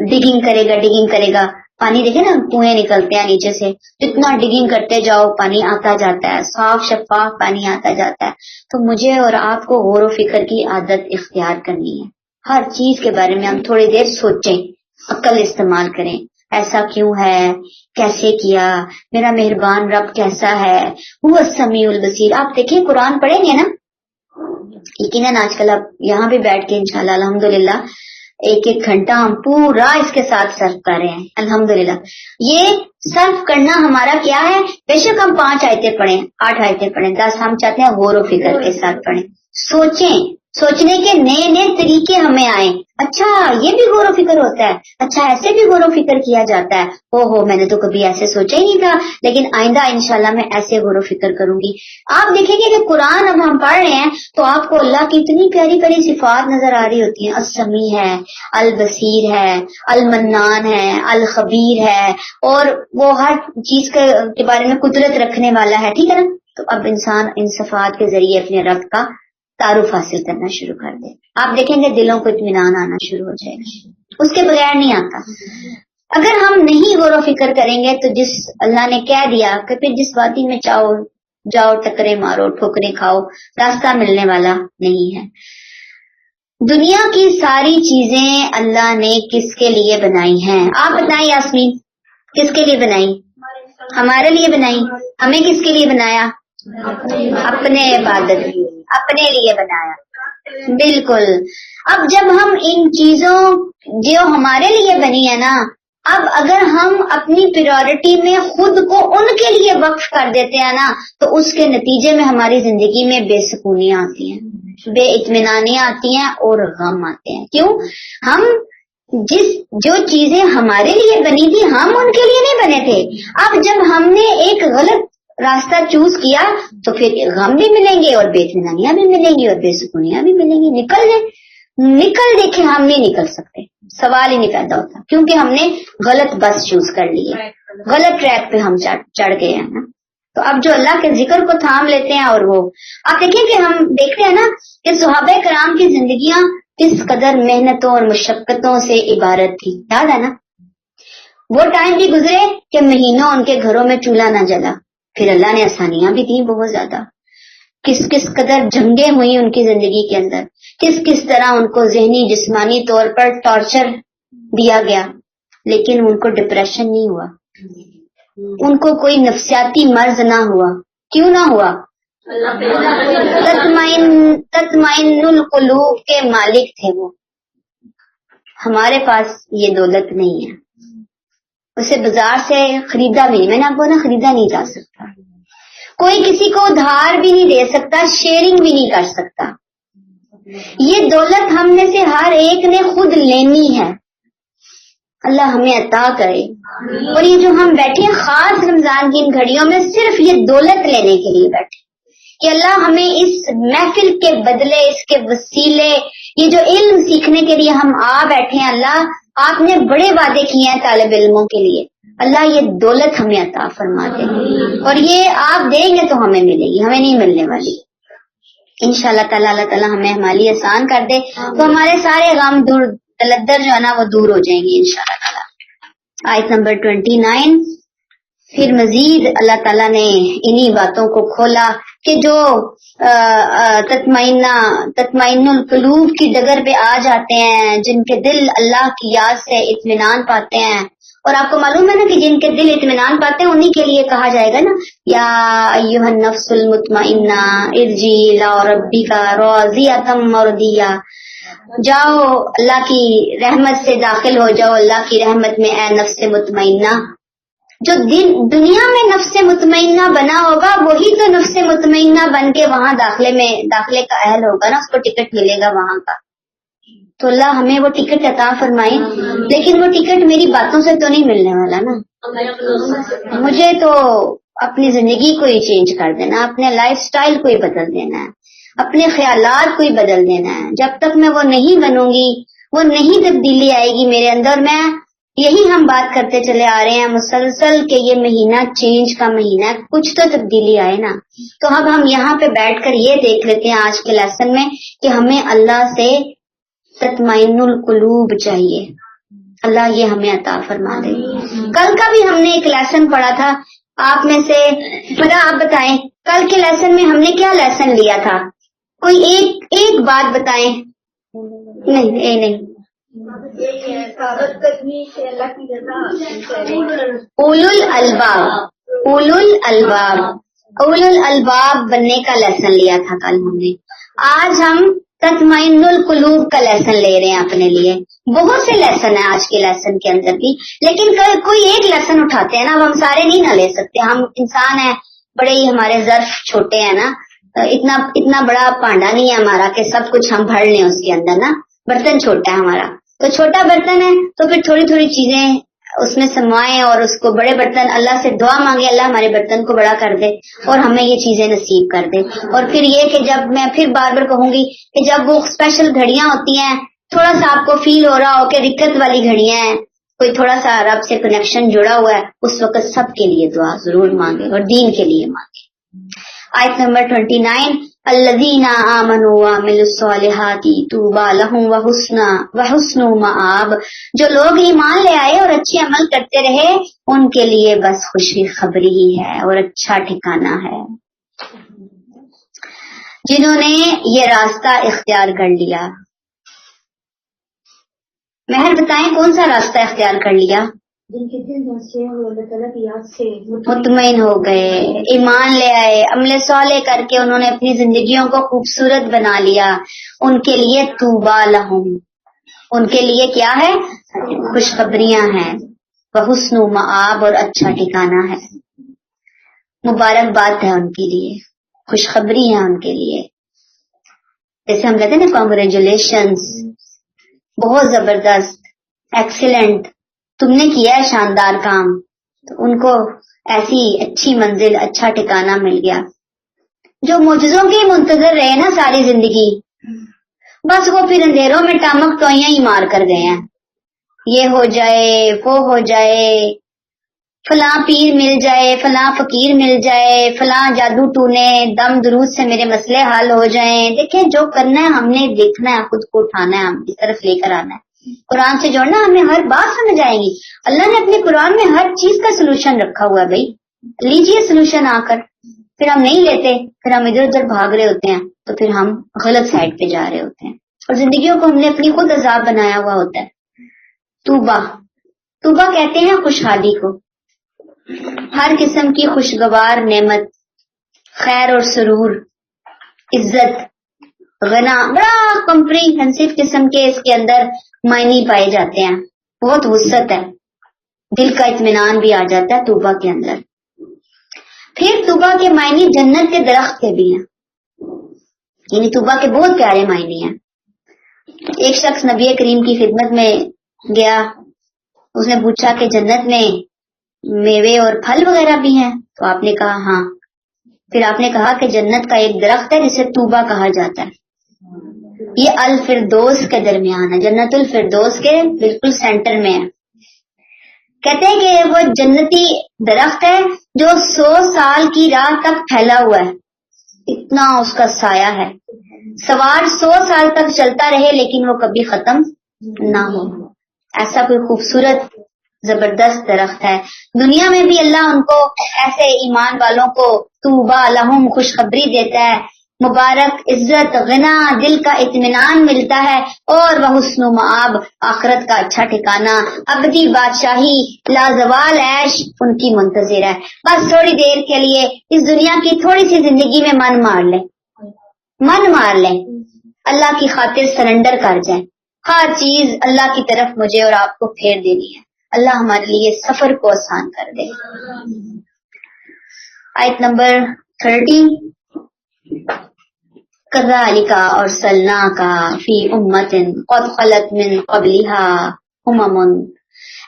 ڈگنگ کرے گا، پانی دیکھے نا کنویں نکلتے ہیں نیچے سے، جتنا ڈگنگ کرتے جاؤ پانی آتا جاتا ہے، صاف شفاف پانی آتا جاتا ہے. تو مجھے اور آپ کو غور و فکر کی عادت اختیار کرنی ہے. ہر چیز کے بارے میں ہم تھوڑی دیر سوچیں، عقل استعمال کریں. ایسا کیوں ہے، کیسے کیا، میرا مہربان رب کیسا ہے، وہ السمیع البصیر. آپ دیکھیں قرآن پڑھیں گے نا، یقیناً آج کل آپ یہاں بھی بیٹھ کے انشاءاللہ الحمدللہ 1 گھنٹہ ہم پورا اس کے ساتھ سرف کر رہے ہیں. الحمدللہ یہ سرف کرنا ہمارا کیا ہے. بے شک ہم 5 آیتیں پڑھیں، 8 آیتیں پڑھیں، 10، ہم چاہتے ہیں غور و فکر کے ساتھ پڑھیں، سوچیں، سوچنے کے نئے نئے طریقے ہمیں آئیں. اچھا یہ بھی غور و فکر ہوتا ہے، اچھا ایسے بھی غور و فکر کیا جاتا ہے، میں نے تو کبھی ایسے سوچا ہی نہیں تھا، لیکن آئندہ انشاءاللہ میں ایسے غور و فکر کروں گی. آپ دیکھیں گے کہ قرآن اب ہم پڑھ رہے ہیں تو آپ کو اللہ کی اتنی پیاری پیاری صفات نظر آ رہی ہوتی ہیں. السمیع ہے، البصیر ہے، المنان ہے، الخبیر ہے، اور وہ ہر چیز کے بارے میں قدرت رکھنے والا ہے. ٹھیک ہے نا. تو اب انسان ان صفات کے ذریعے اپنے رب کا تعارف حاصل کرنا شروع کر دے. آپ دیکھیں گے دلوں کو اطمینان آنا شروع ہو جائے گا، اس کے بغیر نہیں آتا. اگر ہم نہیں غور و فکر کریں گے تو جس اللہ نے کہہ دیا کہ پھر جس وادی میں چاہو جاؤ، ٹکرے مارو، ٹھوکریں کھاؤ، راستہ ملنے والا نہیں ہے. دنیا کی ساری چیزیں اللہ نے کس کے لیے بنائی ہیں؟ آپ بتائیں یاسمین، کس کے لیے بنائی؟ ہمارے لیے بنائی. ہمیں کس کے لیے بنایا؟ اپنے عبادت کے لیے، اپنے لیے بنایا. بالکل. اب جب ہم ان چیزوں جو ہمارے لیے بنی ہے نا، اب اگر ہم اپنی پریورٹی میں خود کو ان کے لیے وقف کر دیتے ہیں نا، تو اس کے نتیجے میں ہماری زندگی میں بے سکونیاں آتی ہیں، بے اطمینانیاں آتی ہیں اور غم آتے ہیں. کیوں؟ ہم جو چیزیں ہمارے لیے بنی تھی ہم ان کے لیے نہیں بنے تھے. اب جب ہم نے ایک غلط راستہ چوز کیا تو پھر غم بھی ملیں گے اور بے اطمینانیاں بھی ملیں گی اور بے سکونیاں بھی ملیں گی. نکل دیکھیں ہم نہیں نکل سکتے، سوال ہی نہیں پیدا ہوتا، کیونکہ ہم نے غلط بس چوز کر لی ہے، غلط ٹریک پہ ہم چڑھ گئے ہیں نا. تو اب جو اللہ کے ذکر کو تھام لیتے ہیں، اور وہ آپ دیکھیں کہ ہم دیکھتے ہیں نا کہ صحابہ کرام کی زندگیاں کس قدر محنتوں اور مشقتوں سے عبارت تھی. یاد ہے نا، وہ ٹائم بھی گزرے کہ مہینوں ان کے گھروں میں چولہا نہ جلا، پھر اللہ نے آسانیاں بھی دی بہت زیادہ. کس قدر جنگیں ہوئی ان کی زندگی کے اندر، کس طرح ان کو ذہنی جسمانی طور پر ٹارچر دیا گیا، لیکن ان کو ڈپریشن نہیں ہوا، ان کو کوئی نفسیاتی مرض نہ ہوا. کیوں نہ ہوا؟ تطمئن القلوب کے مالک تھے وہ. ہمارے پاس یہ دولت نہیں ہے، اسے بازار سے خریدا بھی نہیں، میں نے آپ کو نا خریدا نہیں جا سکتا، کوئی کسی کو ادھار بھی نہیں دے سکتا، شیئرنگ بھی نہیں کر سکتا. یہ دولت ہم میں سے ہر ایک نے خود لینی ہے. اللہ ہمیں عطا کرے. اور یہ جو ہم بیٹھے خاص رمضان کی ان گھڑیوں میں صرف یہ دولت لینے کے لیے بیٹھے کہ اللہ ہمیں اس محفل کے بدلے، اس کے وسیلے، یہ جو علم سیکھنے کے لیے ہم آ بیٹھے ہیں، اللہ آپ نے بڑے وعدے کیے ہیں طالب علموں کے لیے. اللہ یہ دولت ہمیں عطا فرما دے، اور یہ آپ دیں گے تو ہمیں ملے گی، ہمیں نہیں ملنے والی. انشاءاللہ تعالیٰ اللہ تعالیٰ ہمیں ہماری آسان کر دے تو ہمارے سارے غم دور دلدر جو ہے نا وہ دور ہو جائیں گے انشاءاللہ تعالیٰ. آیت نمبر 29. پھر مزید اللہ تعالیٰ نے انہی باتوں کو کھولا کہ جو تطمئن القلوب کی ڈگر پہ آ جاتے ہیں، جن کے دل اللہ کی یاد سے اطمینان پاتے ہیں. اور آپ کو معلوم ہے نا کہ جن کے دل اطمینان پاتے ہیں انہی کے لیے کہا جائے گا نا یا ایھا النفس المطمئنہ ارجعی الی ربک راضیۃ مرضیہ. جاؤ اللہ کی رحمت سے داخل ہو جاؤ اللہ کی رحمت میں اے نفس مطمئنہ. جو دنیا میں نفس مطمئنہ بنا ہوگا وہی تو نفس مطمئنہ بن کے وہاں داخلے کا اہل ہوگا نا، اس کو ٹکٹ ملے گا وہاں کا. تو اللہ ہمیں وہ ٹکٹ عطا فرمائے، لیکن وہ ٹکٹ میری باتوں سے تو نہیں ملنے والا نا. مجھے تو اپنی زندگی کو ہی چینج کر دینا، اپنے لائف سٹائل کو ہی بدل دینا ہے، اپنے خیالات کو ہی بدل دینا ہے. جب تک میں وہ نہیں بنوں گی، وہ نہیں تبدیلی آئے گی میرے اندر. میں یہی ہم بات کرتے چلے آ رہے ہیں مسلسل کہ یہ مہینہ چینج کا مہینہ ہے، کچھ تو تبدیلی آئے نا. تو اب ہم یہاں پہ بیٹھ کر یہ دیکھ لیتے ہیں آج کے لیسن میں کہ ہمیں اللہ سے تطمئن القلوب چاہیے. اللہ یہ ہمیں عطا فرما دے. کل کا بھی ہم نے ایک لیسن پڑھا تھا، آپ میں سے آپ بتائیں کل کے لیسن میں ہم نے کیا لیسن لیا تھا؟ کوئی ایک بات بتائیں. نہیں اولو الالباب بننے کا لیسن لیا تھا کل ہم نے. آج ہم تطمئن القلوب کا لیسن لے رہے ہیں اپنے لیے. بہت سے لیسن ہیں آج کے لیسن کے اندر بھی، لیکن کوئی ایک لیسن اٹھاتے ہیں نا. اب ہم سارے نہیں نہ لے سکتے، ہم انسان ہیں، بڑے ہی ہمارے ظرف چھوٹے ہیں نا، اتنا بڑا پانڈا نہیں ہے ہمارا کہ سب کچھ ہم بھر لیں اس کے اندر نا. برتن چھوٹا ہے ہمارا، تو چھوٹا برتن ہے تو پھر تھوڑی تھوڑی چیزیں اس میں سمائیں اور اس کو بڑے برتن، اللہ سے دعا مانگے اللہ ہمارے برتن کو بڑا کر دے اور ہمیں یہ چیزیں نصیب کر دے. اور پھر یہ کہ جب میں پھر بار بار کہوں گی کہ جب وہ اسپیشل گھڑیاں ہوتی ہیں، تھوڑا سا آپ کو فیل ہو رہا ہو کہ دقت والی گھڑیاں ہیں، کوئی تھوڑا سا رب سے کنیکشن جڑا ہوا ہے، اس وقت سب کے لیے دعا ضرور مانگے اور دین کے لیے مانگے. آیت نمبر 29. الذین آمنوا وعملوا الصالحات طوبی لہم وحسن مآب. جو لوگ ایمان لے آئے اور اچھے عمل کرتے رہے ان کے لیے بس خوشی خبری ہی ہے اور اچھا ٹھکانہ ہے. جنہوں نے یہ راستہ اختیار کر لیا، مہر بتائیں کون سا راستہ اختیار کر لیا؟ جن کے دل سے اللہ تعالیٰ کی یاد سے مطمئن ہو گئے، ایمان لے آئے، عمل صالح کر کے انہوں نے اپنی زندگیوں کو خوبصورت بنا لیا. ان کے لیے طوبی لہم، ان کے لیے کیا ہے؟ خوشخبریاں ہیں. وحسن مآب، اور اچھا ٹھکانہ ہے. مبارکباد ہے ان کے لیے، خوشخبری ہے ان کے لیے. جیسے ہم کہتے ہیں نا کانگریچولیشنز، بہت زبردست، ایکسیلنٹ، تم نے کیا ہے شاندار کام. تو ان کو ایسی اچھی منزل، اچھا ٹھکانہ مل گیا. جو معجزوں کے منتظر رہے نا ساری زندگی، بس وہ پھر اندھیروں میں ٹامک ٹوئیاں ہی مار کر گئے ہیں. یہ ہو جائے، وہ ہو جائے، فلاں پیر مل جائے، فلاں فقیر مل جائے، فلاں جادو ٹونے، دم درود سے میرے مسئلے حل ہو جائیں. دیکھیں جو کرنا ہے ہم نے دیکھنا ہے، خود کو اٹھانا ہے، ہم اس طرف لے کر آنا ہے. قرآن سے جوڑنا، ہمیں ہر بات سمجھ آئے گی. اللہ نے اپنے قرآن میں ہر چیز کا سلوشن رکھا ہوا ہے. بھائی لیجئے سلوشن آ کر. پھر ہم نہیں لیتے، پھر ہم ادھر ادھر بھاگ رہے ہوتے ہیں، تو پھر ہم غلط سائڈ پہ جا رہے ہوتے ہیں اور زندگیوں کو ہم نے اپنی خود عذاب بنایا ہوا ہوتا ہے. توبہ کہتے ہیں خوشحالی کو، ہر قسم کی خوشگوار نعمت، خیر اور سرور، عزت، غنا، بڑا کمپریہنسو قسم کے اس کے اندر معنی پائے جاتے ہیں. بہت وسعت ہے، دل کا اطمینان بھی آ جاتا ہے توبہ کے اندر. پھر توبہ کے معنی جنت کے درخت کے بھی ہیں. یعنی توبہ کے بہت پیارے معنی ہیں. ایک شخص نبی کریم کی خدمت میں گیا, اس نے پوچھا کہ جنت میں میوے اور پھل وغیرہ بھی ہیں؟ تو آپ نے کہا ہاں. پھر آپ نے کہا کہ جنت کا ایک درخت ہے جسے توبہ کہا جاتا ہے, یہ الفردوس کے درمیان ہے, جنت الفردوس کے بالکل سینٹر میں ہے. کہتے ہیں کہ وہ جنتی درخت ہے جو 100 سال کی راہ تک پھیلا ہوا ہے, اتنا اس کا سایہ ہے. سوار 100 سال تک چلتا رہے لیکن وہ کبھی ختم نہ ہو. ایسا کوئی خوبصورت زبردست درخت ہے. دنیا میں بھی اللہ ان کو ایسے ایمان والوں کو طوبیٰ لہم خوشخبری دیتا ہے, مبارک, عزت, غنا, دل کا اطمینان ملتا ہے, اور وہ حسن و مآب, آخرت کا اچھا ٹھکانہ, ابدی بادشاہی, لازوال عیش ان کی منتظر ہے. بس تھوڑی دیر کے لیے اس دنیا کی تھوڑی سی زندگی میں من مار لیں, اللہ کی خاطر سرنڈر کر جائیں. ہر چیز اللہ کی طرف مجھے اور آپ کو پھیر دینی ہے. اللہ ہمارے لیے سفر کو آسان کر دے. آیت نمبر 30. کذالک ارسلناک فی امۃ قد خلت من قبلها امم.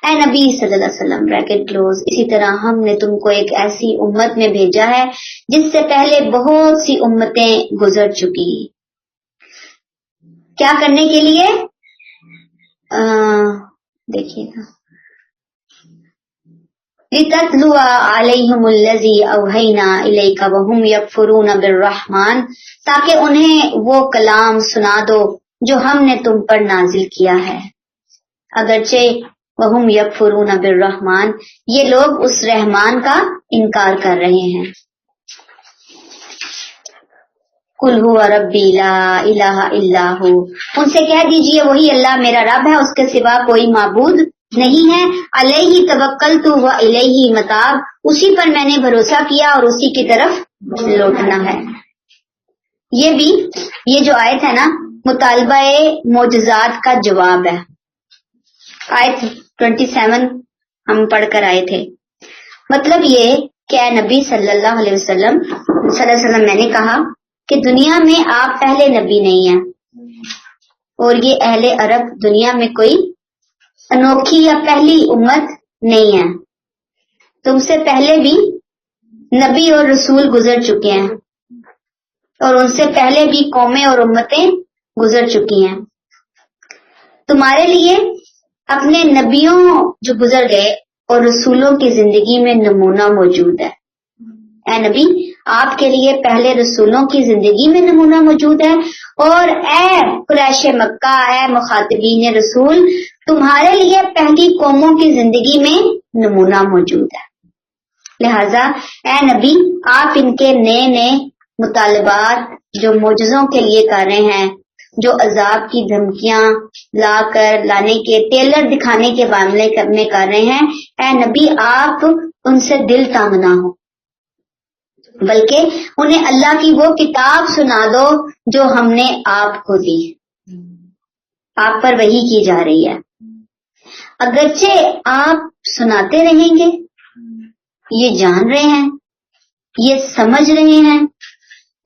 اے نبی صلی اللہ علیہ وسلم بریکٹ کلوز, اسی طرح ہم نے تم کو ایک ایسی امت میں بھیجا ہے جس سے پہلے بہت سی امتیں گزر چکی. کیا کرنے کے لیے؟ دیکھیے گا, لِتَتْلُوَ عَلَيْهِمُ الَّذِي أَوْحَيْنَا إِلَيْكَ وَهُمْ يَكْفُرُونَ بِالرَّحْمَنِ, تاکہ انہیں وہ کلام سنا دو جو ہم نے تم پر نازل کیا ہے, اگرچہ وَهُمْ يَكْفُرُونَ بِالرَّحْمَنِ, یہ لوگ اس رحمان کا انکار کر رہے ہیں. قُلْ هُوَ رَبِّي لَا إِلَٰهَ إِلَّا هُوَ, ان سے کہہ دیجئے وہی اللہ میرا رب ہے, اس کے سوا کوئی معبود نہیں ہے. علیہ توکلت و الیہ متاب, اسی پر میں نے بھروسہ کیا اور اسی کی طرف لوٹنا ہے. یہ جو آیت ہے نا, مطالبہ معجزات کا جواب ہے. آیت 27 ہم پڑھ کر آئے تھے. مطلب یہ کہ اے نبی صلی اللہ علیہ وسلم میں نے کہا کہ دنیا میں آپ پہلے نبی نہیں ہیں, اور یہ اہل عرب دنیا میں کوئی انوکھی یا پہلی امت نہیں ہے. تم سے پہلے بھی نبی اور رسول گزر چکے ہیں, اور ان سے پہلے بھی قومیں اور امتیں گزر چکی ہیں. تمہارے لیے اپنے نبیوں جو گزر گئے اور رسولوں کی زندگی میں نمونہ موجود ہے. اے نبی, آپ کے لیے پہلے رسولوں کی زندگی میں نمونہ موجود ہے, اور اے قریش مکہ, اے مخاطبین رسول, تمہارے لیے پہلی قوموں کی زندگی میں نمونہ موجود ہے. لہذا اے نبی, آپ ان کے نئے مطالبات جو معجزوں کے لیے کر رہے ہیں, جو عذاب کی دھمکیاں لانے کے ٹیلر دکھانے کے معاملے میں کر رہے ہیں, اے نبی آپ ان سے دل تانگ نہ ہو, بلکہ انہیں اللہ کی وہ کتاب سنا دو جو ہم نے آپ کو دی. آپ پر وحی کی جا رہی ہے. اگرچہ آپ سناتے رہیں گے, یہ جان رہے ہیں, یہ سمجھ رہے ہیں,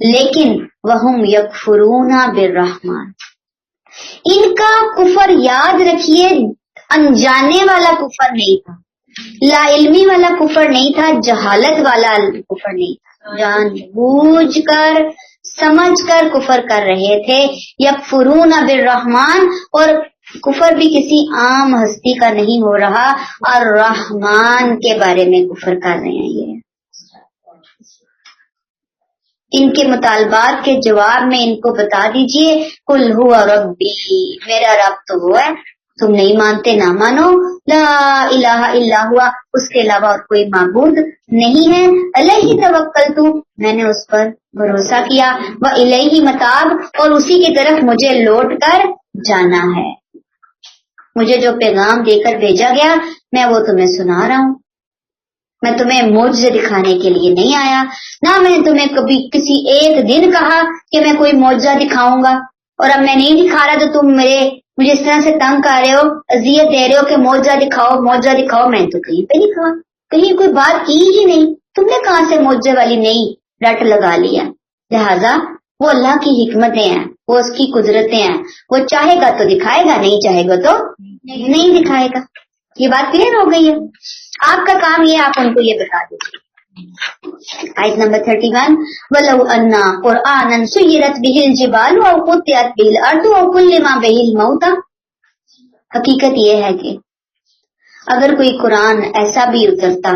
لیکن وَهُمْ يَكْفُرُونَ بِالرَّحْمَنِ, ان کا کفر یاد رکھیے انجانے والا کفر نہیں تھا, لا علمی والا کفر نہیں تھا, جہالت والا کفر نہیں تھا, جان بوجھ کر سمجھ کر کفر کر رہے تھے. یکفرون بالرحمن, اور کفر بھی کسی عام ہستی کا نہیں ہو رہا, اور رحمان کے بارے میں کفر کر رہے ہیں. یہ ان کے مطالبات کے جواب میں ان کو بتا دیجئے قل هو ربی, میرا رب تو وہ ہے, تم نہیں مانتے نہ مانو. لا الہ الا ہوا, اس کے علاوہ اور کوئی معبود نہیں ہے. علیہ توکلت, میں نے اس پر بھروسہ کیا. و الیہ متاب, اور اسی کی طرف مجھے لوٹ کر جانا ہے. مجھے جو پیغام دے کر بھیجا گیا میں وہ تمہیں سنا رہا ہوں. میں تمہیں معجزے دکھانے کے لیے نہیں آیا, نہ میں نے تمہیں کبھی کسی ایک دن کہا کہ میں کوئی معجزہ دکھاؤں گا, اور اب میں نہیں دکھا رہا تو تم مجھے اس طرح سے تنگ کر رہے ہو, اذیت دے رہے ہو کہ معجزہ دکھاؤ. میں تو کہیں پہ نہیں کہا, کہیں کوئی بات کی ہی نہیں. تم نے کہاں سے معجزے والی نئی رٹ لگا لیا. لہذا وہ اللہ کی حکمتیں ہیں, وہ اس کی قدرتیں ہیں. وہ چاہے گا تو دکھائے گا, نہیں چاہے گا تو نہیں دکھائے گا. یہ بات کلیئر ہو گئی ہے. آپ کا کام یہ آپ ان کو یہ بتا دیجیے. آیت نمبر 31 وَلَوْ أَنَّا قُرْآنًا سُيِّرَتْ بِهِ الْجِبَالُ أَوْ قُطِّعَتْ بِهِ الْأَرْضُ أَوْ كُلِّمَ بِهِ الْمَوْتَى. حقیقت یہ ہے کہ اگر کوئی قرآن ایسا بھی اترتا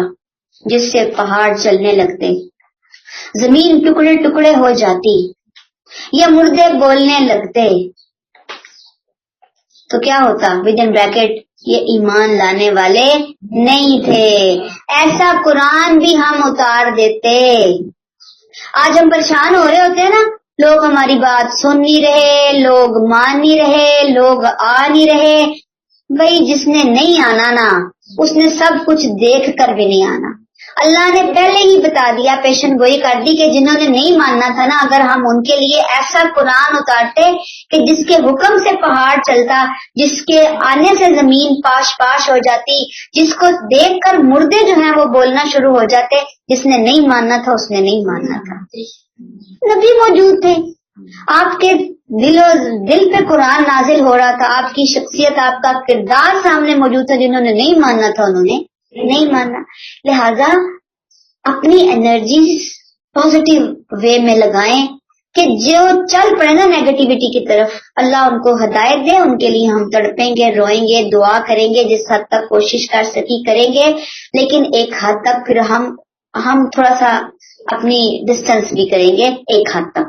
جس سے پہاڑ چلنے لگتے, زمین ٹکڑے ٹکڑے ہو جاتی, یا مردے بولنے لگتے, تو کیا ہوتا؟ ود ان بریکٹ یہ ایمان لانے والے نہیں تھے. ایسا قرآن بھی ہم اتار دیتے. آج ہم پریشان ہو رہے ہوتے ہیں نا, لوگ ہماری بات سن نہیں رہے, لوگ مان نہیں رہے, لوگ آ نہیں رہے. بھئی جس نے نہیں آنا نا, اس نے سب کچھ دیکھ کر بھی نہیں آنا. اللہ نے پہلے ہی بتا دیا, پیشن گوئی کر دی کہ جنہوں نے نہیں ماننا تھا نا, اگر ہم ان کے لیے ایسا قرآن اتارتے کہ جس کے حکم سے پہاڑ چلتا, جس کے آنے سے زمین پاش پاش ہو جاتی, جس کو دیکھ کر مردے جو ہیں وہ بولنا شروع ہو جاتے, جس نے نہیں ماننا تھا اس نے نہیں ماننا تھا. نبی موجود تھے, آپ کے دل پہ قرآن نازل ہو رہا تھا, آپ کی شخصیت, آپ کا کردار سامنے موجود تھا. جنہوں نے نہیں ماننا تھا انہوں نے نہیں ماننا. لہذا اپنی انرجی پازیٹیو وے میں لگائیں کہ جو چل پڑے نا نیگیٹیوٹی کی طرف, اللہ ان کو ہدایت دے. ان کے لیے ہم تڑپیں گے, روئیں گے, دعا کریں گے, جس حد تک کوشش کر سکی کریں گے, لیکن ایک حد تک پھر ہم تھوڑا سا اپنی ڈسٹینس بھی کریں گے, ایک حد تک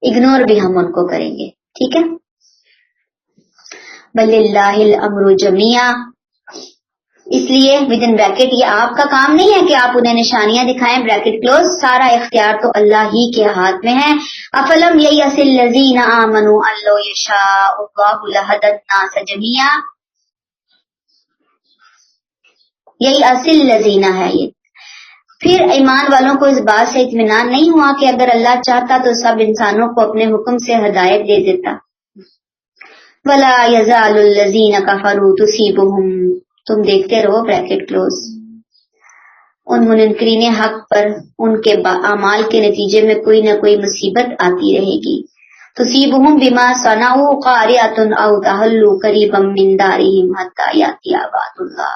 اگنور بھی ہم ان کو کریں گے. ٹھیک ہے. وَلِلَّهِ الْأَمْرُ جَمِيعًا. اس لیے ود ان بریکٹ یہ آپ کا کام نہیں ہے کہ آپ انہیں نشانیاں دکھائیں, بریکٹ کلوز. سارا اختیار تو اللہ ہی کے ہاتھ میں ہے. افلم ییأس الذین آمنوا ان لو یشاء اللہ لہدی الناس جمیعا. ییأس الذین ہے یہ. پھر ایمان والوں کو اس بات سے اطمینان نہیں ہوا کہ اگر اللہ چاہتا تو سب انسانوں کو اپنے حکم سے ہدایت دے دیتا. ولا یزال الذین کفروا تصیبهم. تم دیکھتے رہو بریکٹ کلوز. ان منکرین حق پر ان کے اعمال کے نتیجے میں کوئی نہ کوئی مصیبت آتی رہے گی. تصیبهم بما صنعوا قاریۃ او تحل قریبا من دارهم حتی یاتی وعد اللہ.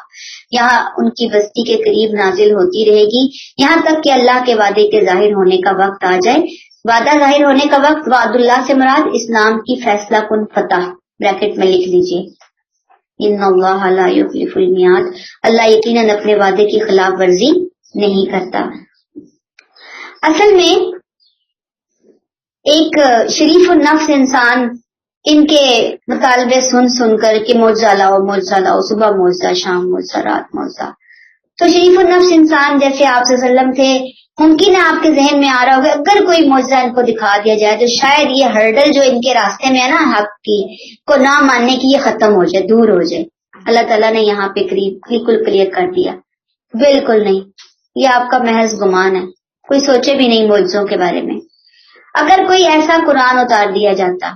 یہاں ان کی بستی کے قریب نازل ہوتی رہے گی یہاں تک کہ اللہ کے وعدے کے ظاہر ہونے کا وقت آ جائے. وعدہ ظاہر ہونے کا وقت, وعد اللہ سے مراد اسلام کی فیصلہ کن فتح. بریکٹ میں لکھ لیجئے ان اللہ لا یخلف المیعاد. اللہ یقیناً اپنے وعدے کی خلاف ورزی نہیں کرتا. اصل میں ایک شریف النفس انسان ان کے مطالبے سن کر کہ معجزہ لاؤ, صبح معجزہ, شام معجزہ, رات معجزہ, تو شریف النفس انسان جیسے آپ صلی اللہ علیہ وسلم تھے, ممکن ہے آپ کے ذہن میں آ رہا ہوگا اگر کوئی معجزہ ان کو دکھا دیا جائے تو شاید یہ ہرڈل جو ان کے راستے میں ہے نا حق کی کو نہ ماننے کی, یہ ختم ہو جائے, دور ہو جائے. اللہ تعالیٰ نے یہاں پہ بالکل کلیئر کر دیا, بالکل نہیں, یہ آپ کا محض گمان ہے, کوئی سوچے بھی نہیں معجزوں کے بارے میں. اگر کوئی ایسا قرآن اتار دیا جاتا,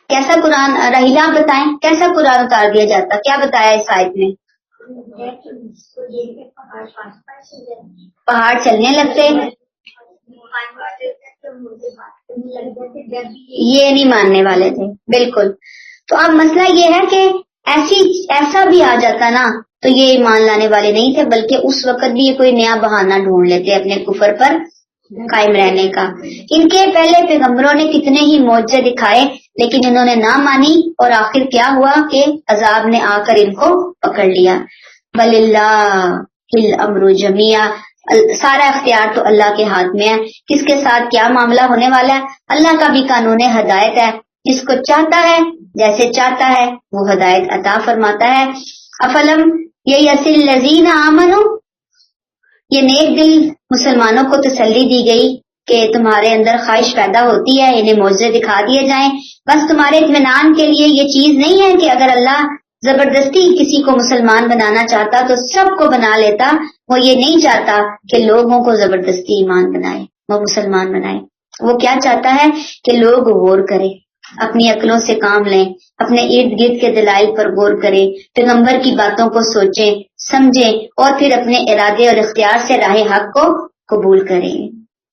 کیسا قرآن, رحیلہ بتائیں کیسا قرآن اتار دیا جاتا, کیا بتایا اس آیت میں؟ پہاڑ چلنے لگتے, یہ نہیں ماننے والے تھے بالکل. تو اب مسئلہ یہ ہے کہ ایسا بھی آ جاتا نا تو یہ ایمان لانے والے نہیں تھے, بلکہ اس وقت بھی یہ کوئی نیا بہانہ ڈھونڈ لیتے اپنے کفر پر قائم رہنے کا. ان کے پہلے پیغمبروں نے کتنے ہی معجزے دکھائے لیکن انہوں نے نہ مانی, اور آخر کیا ہوا کہ عذاب نے آ کر ان کو پکڑ لیا. وَلِلَّهِ الْأَمْرُ جَمِيعًا. سارا اختیار تو اللہ کے ہاتھ میں ہے. کس کے ساتھ کیا معاملہ ہونے والا ہے, اللہ کا بھی قانون ہدایت ہے. جس کو چاہتا ہے جیسے چاہتا ہے وہ ہدایت عطا فرماتا ہے. افلم ییأس الذین آمنوا. یہ نیک دل مسلمانوں کو تسلی دی گئی کہ تمہارے اندر خواہش پیدا ہوتی ہے انہیں معجزے دکھا دیے جائیں, بس تمہارے اطمینان کے لیے. یہ چیز نہیں ہے کہ اگر اللہ زبردستی کسی کو مسلمان بنانا چاہتا تو سب کو بنا لیتا. وہ یہ نہیں چاہتا کہ لوگوں کو زبردستی ایمان بنائے, وہ مسلمان بنائے. وہ کیا چاہتا ہے کہ لوگ غور کریں, اپنی عقلوں سے کام لیں, اپنے ارد گرد کے دلائل پر غور کریں, پیغمبر کی باتوں کو سوچیں سمجھیں, اور پھر اپنے ارادے اور اختیار سے راہ حق کو قبول کریں.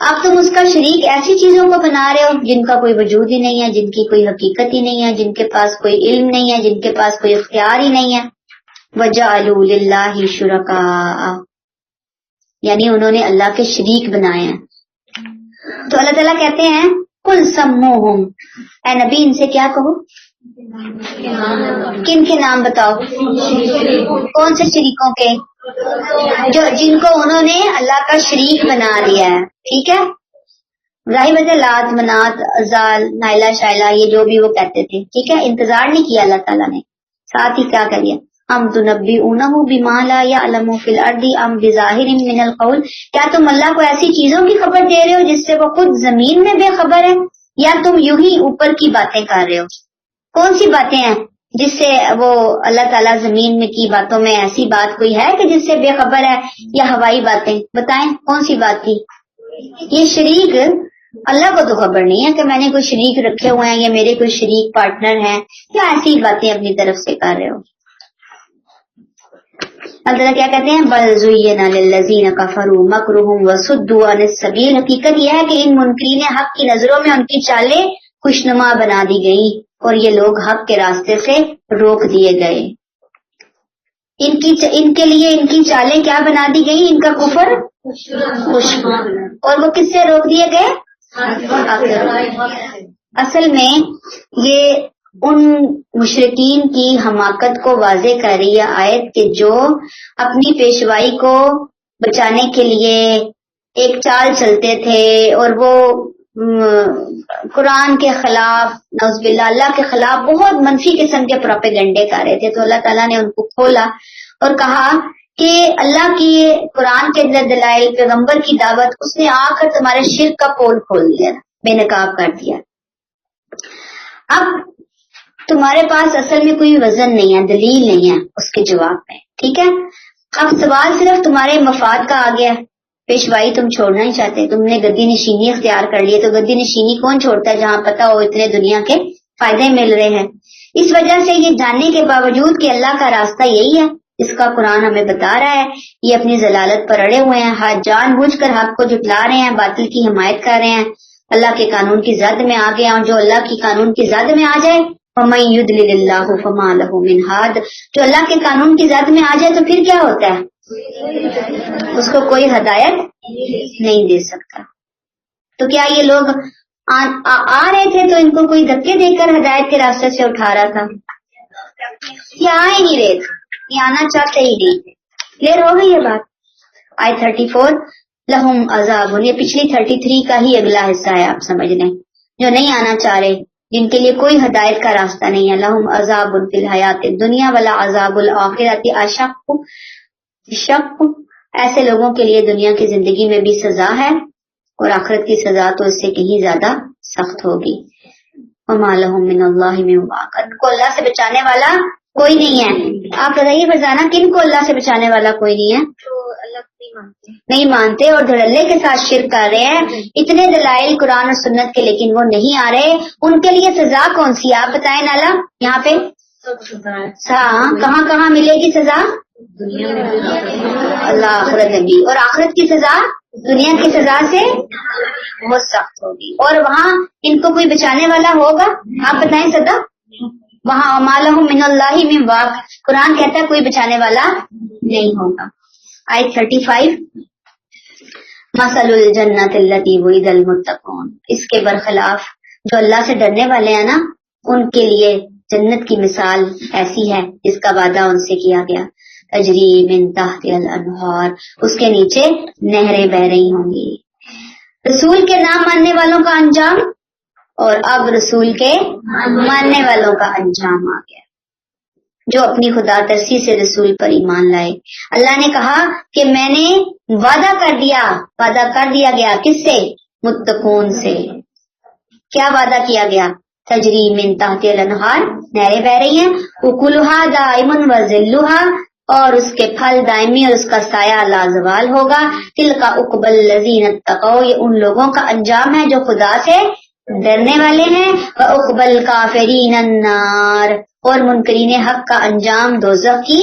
اب تم اس کا شریک ایسی چیزوں کو بنا رہے ہو جن کا کوئی وجود ہی نہیں ہے، جن کی کوئی حقیقت ہی نہیں ہے، جن کے پاس کوئی علم نہیں ہے، جن کے پاس کوئی اختیار ہی نہیں ہے. وَجَعَلُوا لِلَّهِ شُرَكَاءَ، یعنی انہوں نے اللہ کے شریک بنائے ہیں. تو اللہ تعالیٰ کہتے ہیں قُلْ سَمُّوهُمْ، اے نبی ان سے کیا کہو، کن کے نام بتاؤ، کون سے شریکوں کے، جو جن کو انہوں نے اللہ کا شریک بنا لیا ہے. ٹھیک ہے، ظاہر وجہ لات منات ازال نائلہ شائلہ یہ جو بھی وہ کہتے تھے. ٹھیک ہے، انتظار نہیں کیا اللہ تعالیٰ نے، ساتھ ہی کیا کریے ام تنبئونہ بما لا یعلم فی الارض ام بظاہر من القول، کیا تم اللہ کو ایسی چیزوں کی خبر دے رہے ہو جس سے وہ خود زمین میں بے خبر ہے، یا تم یوں ہی اوپر کی باتیں کر رہے ہو. کون سی باتیں ہیں جس سے وہ اللہ تعالیٰ زمین میں کی باتوں میں ایسی بات کوئی ہے کہ جس سے بے خبر ہے، یا ہوائی باتیں بتائیں کون سی بات تھی. یہ شریک اللہ کو تو خبر نہیں ہے کہ میں نے کوئی شریک رکھے ہوئے ہیں یا میرے کوئی شریک پارٹنر ہیں، یا ایسی باتیں اپنی طرف سے کر رہے ہو. اللہ تعالیٰ کیا کہتے ہیں بل زین للذین کفروا مکرہم وصدوا عن السبیل، حقیقت یہ ہے کہ ان منکرین حق کی نظروں میں ان کی چالیں خوشنما بنا دی گئی اور یہ لوگ حق کے راستے سے روک دیے گئے. ان کے لیے ان کی چالیں کیا بنا دی گئی، ان کا کفر خوشبو، اور وہ کس سے روک دیے گئے. اصل میں یہ ان مشرکین کی حماقت کو واضح کر رہی ہے آیت کہ جو اپنی پیشوائی کو بچانے کے لیے ایک چال چلتے تھے اور وہ قرآن کے خلاف نعوذ باللہ اللہ کے خلاف بہت منفی قسم کے پروپیگنڈے کر رہے تھے. تو اللہ تعالیٰ نے ان کو کھولا اور کہا کہ اللہ کی قرآن کے اندر دلائل، پیغمبر کی دعوت، اس نے آ کر تمہارے شرک کا پول کھول دیا، بے نقاب کر دیا. اب تمہارے پاس اصل میں کوئی وزن نہیں ہے، دلیل نہیں ہے اس کے جواب میں. ٹھیک ہے، اب سوال صرف تمہارے مفاد کا آ گیا. پیشوائی تم چھوڑنا ہی چاہتے، تم نے گدی نشینی اختیار کر لی. تو گدی نشینی کون چھوڑتا ہے جہاں پتہ ہو اتنے دنیا کے فائدے مل رہے ہیں. اس وجہ سے یہ جاننے کے باوجود کہ اللہ کا راستہ یہی ہے اس کا قرآن ہمیں بتا رہا ہے، یہ اپنی ضلالت پر اڑے ہوئے ہیں، جان بوجھ کر حق کو جھٹلا رہے ہیں، باطل کی حمایت کر رہے ہیں، اللہ کے قانون کی زد میں آ گئے. اور جو اللہ کی قانون کی زد میں آ جائے فَمَن يُضْلِلِ اللَّهُ فَمَا لَهُ مِنْ هَادٍ، جو اللہ کے قانون کی زد میں آ جائے تو پھر کیا ہوتا ہے، اس کو کوئی ہدایت نہیں دے سکتا. تو کیا یہ لوگ آ رہے تھے تو ان کو کوئی دھکے دے کر ہدایت کے راستے سے اٹھا رہا تھا؟ یہ آ ہی نہیں رہے تھے، یہ آنا چاہتے ہی نہیں. کلیئر ہو گئی یہ بات. آیت 34 لہم عذاب، یہ پچھلی 33 کا ہی اگلا حصہ ہے، آپ سمجھ لیں. جو نہیں آنا چاہ رہے، جن کے لیے کوئی ہدایت کا راستہ نہیں ہے. لہم عذاب فی الحیات الدنیا ولا عذاب الآخرۃ اشق، ایسے لوگوں کے لیے دنیا کی زندگی میں بھی سزا ہے اور آخرت کی سزا تو اس سے کہیں زیادہ سخت ہوگی. وما لہم من اللہ من واق، ان کو اللہ سے بچانے والا کوئی نہیں ہے. آپ بتائیے فرزانہ، کن کو اللہ سے بچانے والا کوئی نہیں ہے؟ نہیں مانتے اور دھڑلے کے ساتھ شرک کر رہے ہیں. اتنے دلائل قرآن اور سنت کے لیکن وہ نہیں آ رہے. ان کے لیے سزا کون سی آپ بتائیں نالا یہاں پہ؟ کہاں کہاں ملے گی سزا؟ اللہ آخرت میں بھی، اور آخرت کی سزا دنیا کی سزا سے بہت سخت ہوگی. اور وہاں ان کو کوئی بچانے والا ہوگا؟ آپ بتائیں سدا. وہاں وما لہم من اللہ من واق، قرآن کہتا ہے کوئی بچانے والا نہیں ہوگا. آیت 35 مثل الجنت التی وعد المتقون، اس کے برخلاف جو اللہ سے ڈرنے والے ہیں نا ان کے لیے جنت کی مثال ایسی ہے جس کا وعدہ ان سے کیا گیا. تجری من تحت الانہار، اس کے نیچے نہریں بہ رہی ہوں گی. رسول کے نام ماننے والوں کا انجام، اور اب رسول کے ماننے والوں کا انجام آ گیا جو اپنی خدا ترسی سے رسول پر ایمان لائے. اللہ نے کہا کہ میں نے وعدہ کر دیا گیا کس سے؟ متقون سے. کیا وعدہ کیا گیا؟ تجری من تحت الانہار، نہریں بہ رہی ہیں. اکلھا دائم وذلھا، اور اس کے پھل دائمی اور اس کا سایہ لازوال ہوگا. تلک عقبی الذین اتقوا، یہ ان لوگوں کا انجام ہے جو خدا سے ڈرنے والے ہیں. وعقبی الکافرین النار، اور منکرین حق کا انجام دوزخ کی